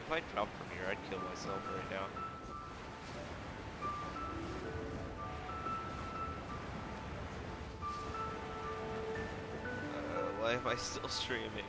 [SPEAKER 1] If I jump from here, I'd kill myself right now. Why am I still streaming?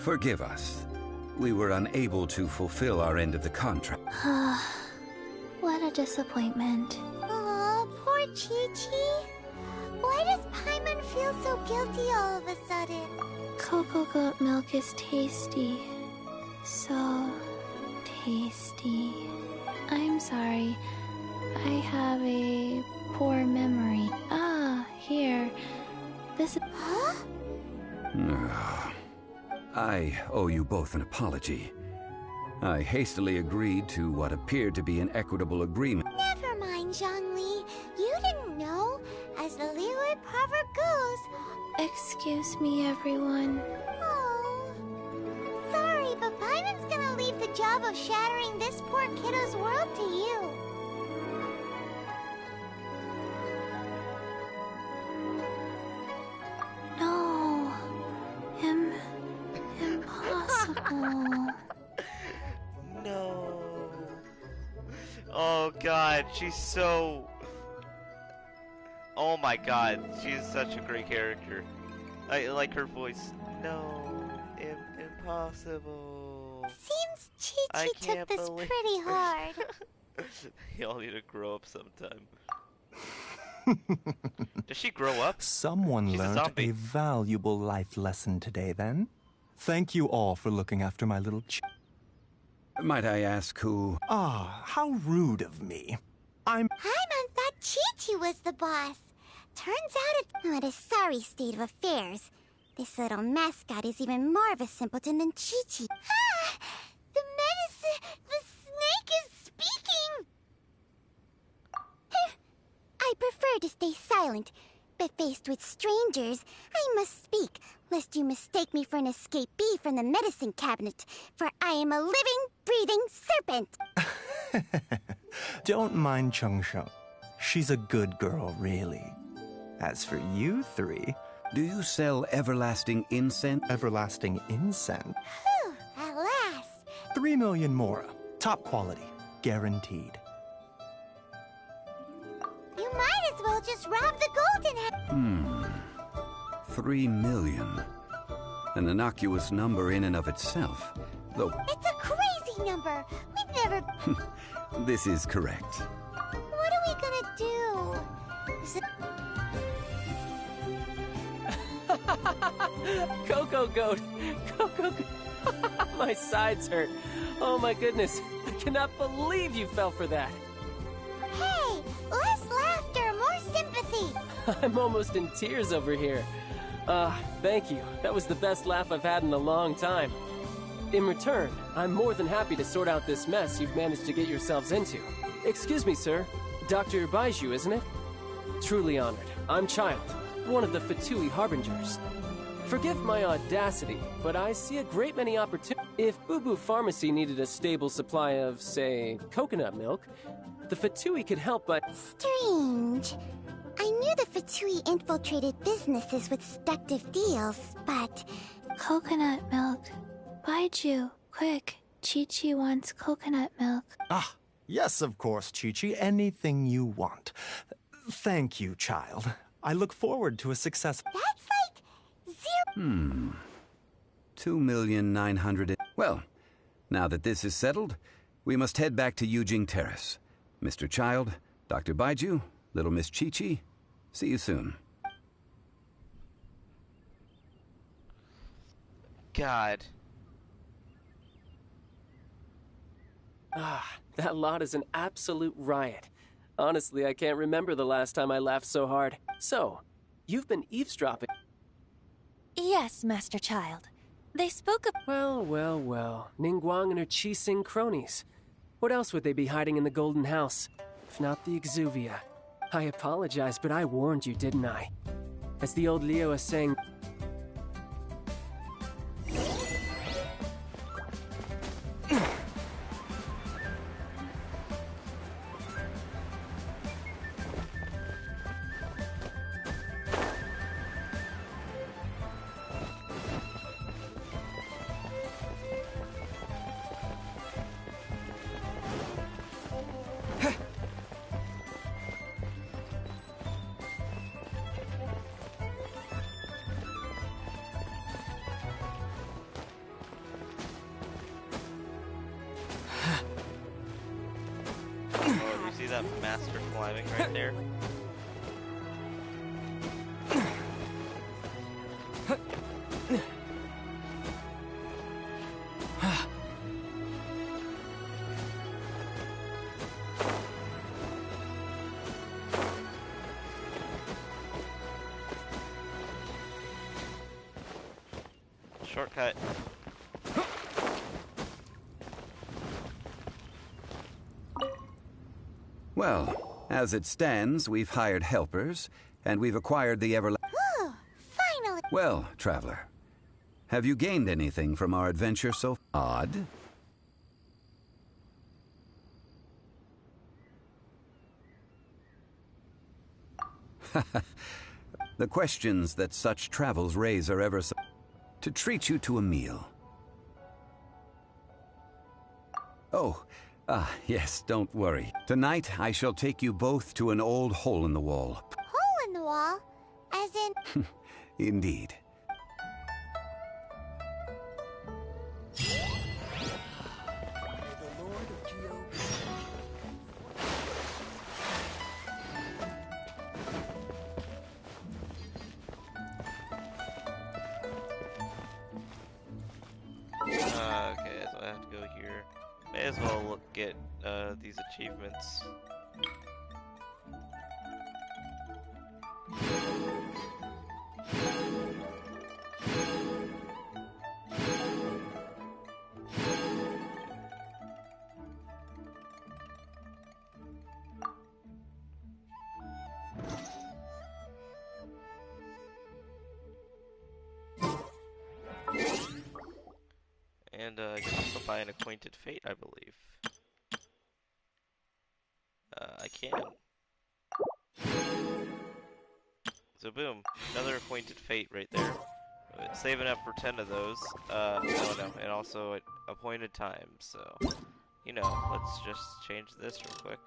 [SPEAKER 2] Forgive us. We were unable to fulfill our end of the contract.
[SPEAKER 17] What a disappointment.
[SPEAKER 5] Aw, poor Chi-Chi. Why does Paimon feel so guilty all of a sudden?
[SPEAKER 17] Cocoa goat milk is tasty. So tasty. I'm sorry. I have a poor memory. Ah, here. This...
[SPEAKER 5] Huh?
[SPEAKER 2] I owe you both an apology. I hastily agreed to what appeared to be an equitable agreement.
[SPEAKER 5] Never mind, Zhongli. You didn't know. As the Liyue proverb goes...
[SPEAKER 17] Excuse me, everyone.
[SPEAKER 5] Oh. Sorry, but Paimon's gonna leave the job of shattering this poor kiddo's world to you.
[SPEAKER 17] No. Impossible.
[SPEAKER 1] No. Oh god, she's so... Oh my god, she's such a great character. I like her voice. No, impossible.
[SPEAKER 5] Seems Chi-Chi took this pretty hard.
[SPEAKER 1] Y'all need to grow up sometime. Does she grow up?
[SPEAKER 7] Someone
[SPEAKER 1] She's
[SPEAKER 7] learned a valuable life lesson today, then. Thank you all for looking after my little
[SPEAKER 2] Might I ask who...
[SPEAKER 7] Ah, how rude of me.
[SPEAKER 5] Paimon thought Chi-Chi was the boss. Turns out it's a sorry state of affairs. This little mascot is even more of a simpleton than Chi-Chi. Ah! The snake is speaking! I prefer to stay silent, but faced with strangers, I must speak, lest you mistake me for an escapee from the medicine cabinet, for I am a living, breathing serpent!
[SPEAKER 7] Don't mind Chung Sheng. She's a good girl, really. As for you three...
[SPEAKER 2] Do you sell everlasting incense?
[SPEAKER 7] Everlasting incense?
[SPEAKER 5] Whew, at last!
[SPEAKER 7] 3 million mora. Top quality. Guaranteed.
[SPEAKER 5] You might as well just rob the golden...
[SPEAKER 2] 3 million. An innocuous number in and of itself, though...
[SPEAKER 5] It's a crazy number! We've never...
[SPEAKER 2] This is correct.
[SPEAKER 5] What are we gonna do?
[SPEAKER 6] Cocoa goat! Cocoa goat! My sides hurt. Oh my goodness. I cannot believe you fell for that.
[SPEAKER 5] Hey! Less laughter, more sympathy!
[SPEAKER 6] I'm almost in tears over here. Thank you. That was the best laugh I've had in a long time. In return, I'm more than happy to sort out this mess you've managed to get yourselves into. Excuse me, sir. Dr. Baiju, isn't it? Truly honored. I'm Child. one of the Fatui Harbingers. Forgive my audacity, but I see a great many opportunities. If Boo Boo Pharmacy needed a stable supply of, say, coconut milk, the Fatui could help by...
[SPEAKER 5] Strange. I knew the Fatui infiltrated businesses with seductive deals, but...
[SPEAKER 17] Coconut milk. Baiju, quick. Chi-Chi wants coconut milk.
[SPEAKER 7] Ah, yes, of course, Chi-Chi. Anything you want. Thank you, child. I look forward to a success.
[SPEAKER 5] That's like 0...
[SPEAKER 2] 2,900,000... Well, now that this is settled, we must head back to Yujing Terrace. Mr. Child, Dr. Baiju, little Miss Chi-Chi, see you soon.
[SPEAKER 1] God.
[SPEAKER 6] Ah, that lot is an absolute riot. Honestly, I can't remember the last time I laughed so hard. So, you've been eavesdropping.
[SPEAKER 4] Yes, Master Child. They spoke of...
[SPEAKER 6] Well. Ningguang and her Qi-Sing cronies. What else would they be hiding in the Golden House? If not the Exuvia. I apologize, but I warned you, didn't I? As the old Leo is saying...
[SPEAKER 1] See that master climbing right there? Shortcut.
[SPEAKER 2] Well, as it stands, we've hired helpers, and we've acquired the
[SPEAKER 5] Ooh, finally!
[SPEAKER 2] Well, traveler, have you gained anything from our adventure so odd? The questions that such travels raise are ever so... To treat you to a meal. Oh, yes, don't worry. Tonight, I shall take you both to an old hole-in-the-wall.
[SPEAKER 5] Hole in the wall? As in...
[SPEAKER 2] Indeed.
[SPEAKER 1] Okay, so I have to go here. May as well look at these achievements. And I can also buy an Acquainted Fate, I believe. I can. So boom, another Acquainted Fate right there. Saving up for 10 of those. No, and also appointed time, so... You know, let's just change this real quick.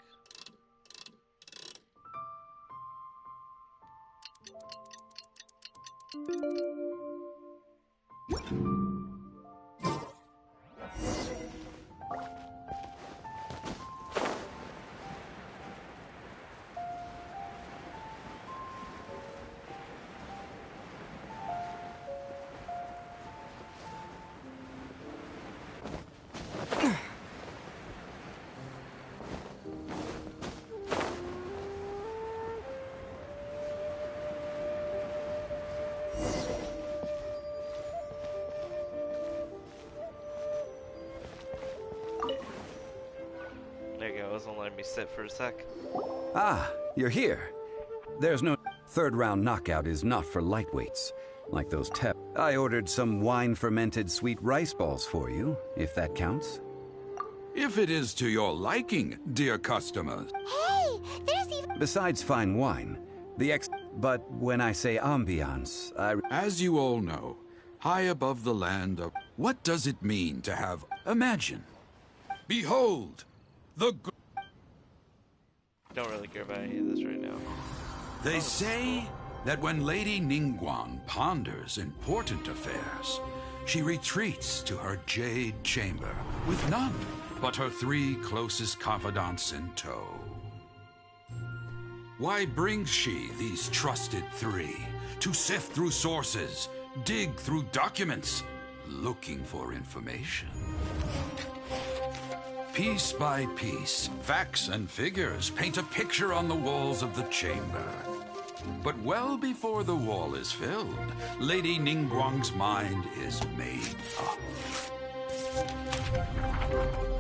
[SPEAKER 1] There you go, it wasn't letting me sit for a sec.
[SPEAKER 2] Ah, you're here. There's no... Third round knockout is not for lightweights, like those I ordered some wine-fermented sweet rice balls for you, if that counts.
[SPEAKER 18] If it is to your liking, dear customer.
[SPEAKER 5] Hey, there's even...
[SPEAKER 2] Besides fine wine, but when I say ambiance,
[SPEAKER 18] As you all know, high above the land of... What does it mean to have... Imagine. Behold, the...
[SPEAKER 1] Don't really care about any of this right now.
[SPEAKER 18] They say that when Lady Ningguang ponders important affairs, she retreats to her jade chamber with none but her 3 closest confidants in tow. Why brings she these trusted 3 to sift through sources, dig through documents, looking for information? Piece by piece, facts and figures paint a picture on the walls of the chamber. But well before the wall is filled, Lady Ningguang's mind is made up.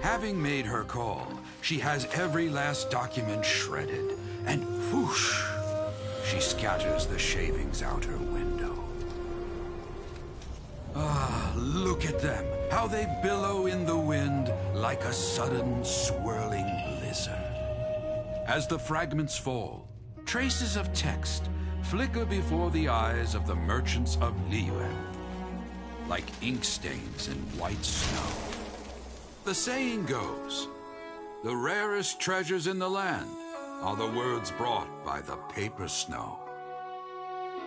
[SPEAKER 18] Having made her call, she has every last document shredded, and whoosh, she scatters the shavings out her window. Ah, look at them, how they billow in the wind like a sudden swirling lizard. As the fragments fall, traces of text flicker before the eyes of the merchants of Liyue, like ink stains in white snow. The saying goes, the rarest treasures in the land are the words brought by the paper snow.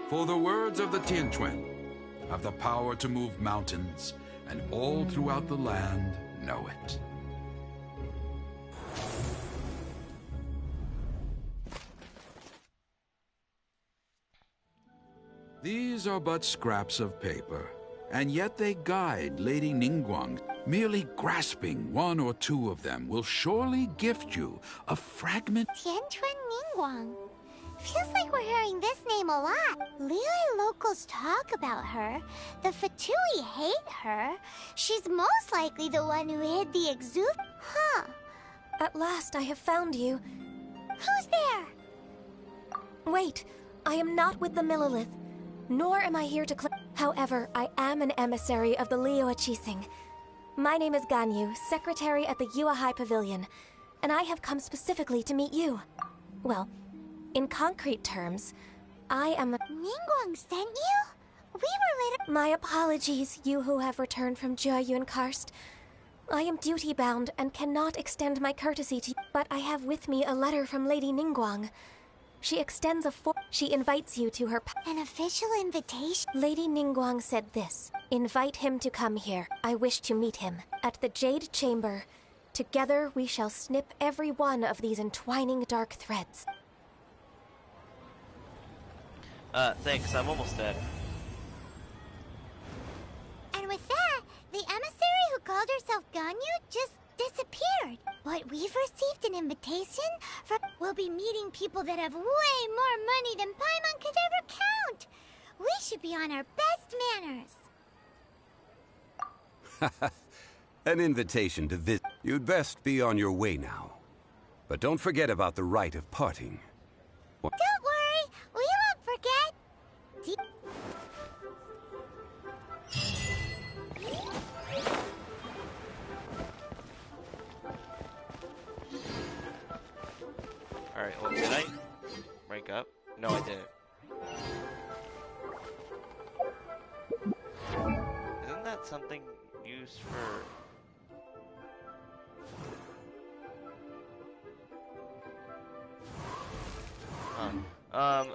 [SPEAKER 18] For the words of the Tianquan have the power to move mountains, and all throughout the land know it. These are but scraps of paper, and yet they guide Lady Ningguang. Merely grasping 1 or 2 of them will surely gift you a fragment.
[SPEAKER 5] Tianquan Ningguang. Feels like we're hearing this name a lot. Liyue locals talk about her. The Fatui hate her. She's most likely the one who hid the exude. Huh.
[SPEAKER 19] At last I have found you.
[SPEAKER 5] Who's there?
[SPEAKER 19] Wait, I am not with the Millilith, nor am I here to However, I am an emissary of the Liyue Qixing. My name is Ganyu, secretary at the Yue High Pavilion, and I have come specifically to meet you. Well, in concrete terms, I am the...
[SPEAKER 5] Ningguang sent you? We were later...
[SPEAKER 19] My apologies, you who have returned from Jiayuan Karst. I am duty-bound and cannot extend my courtesy to you, but I have with me a letter from Lady Ningguang. She extends she invites you to her...
[SPEAKER 5] An official invitation?
[SPEAKER 19] Lady Ningguang said this. Invite him to come here. I wish to meet him. At the Jade Chamber. Together we shall snip every one of these entwining dark threads.
[SPEAKER 1] Thanks, I'm almost dead.
[SPEAKER 5] And with that, the emissary who called herself Ganyu just disappeared. But we've received an invitation from... We'll be meeting people that have way more money than Paimon could ever count. We should be on our best manners.
[SPEAKER 2] An invitation to visit. You'd best be on your way now. But don't forget about the rite of parting.
[SPEAKER 5] Don't worry, we won't forget.
[SPEAKER 1] Alright, well, did I break up? No, I didn't. Isn't that something used for...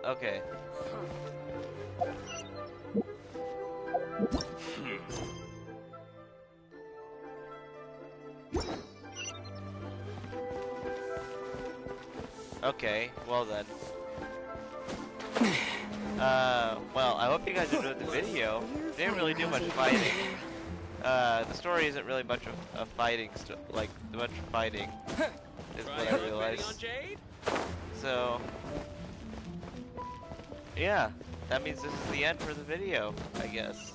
[SPEAKER 1] Okay. Okay, well then. Well, I hope you guys enjoyed the video. Didn't really do much fighting. The story isn't really much of fighting, much fighting, is what I realized. So, yeah, that means this is the end for the video, I guess.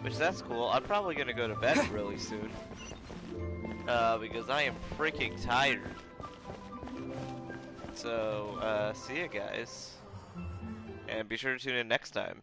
[SPEAKER 1] Which, that's cool. I'm probably gonna go to bed really soon. Because I am freaking tired. So, see ya guys. And be sure to tune in next time.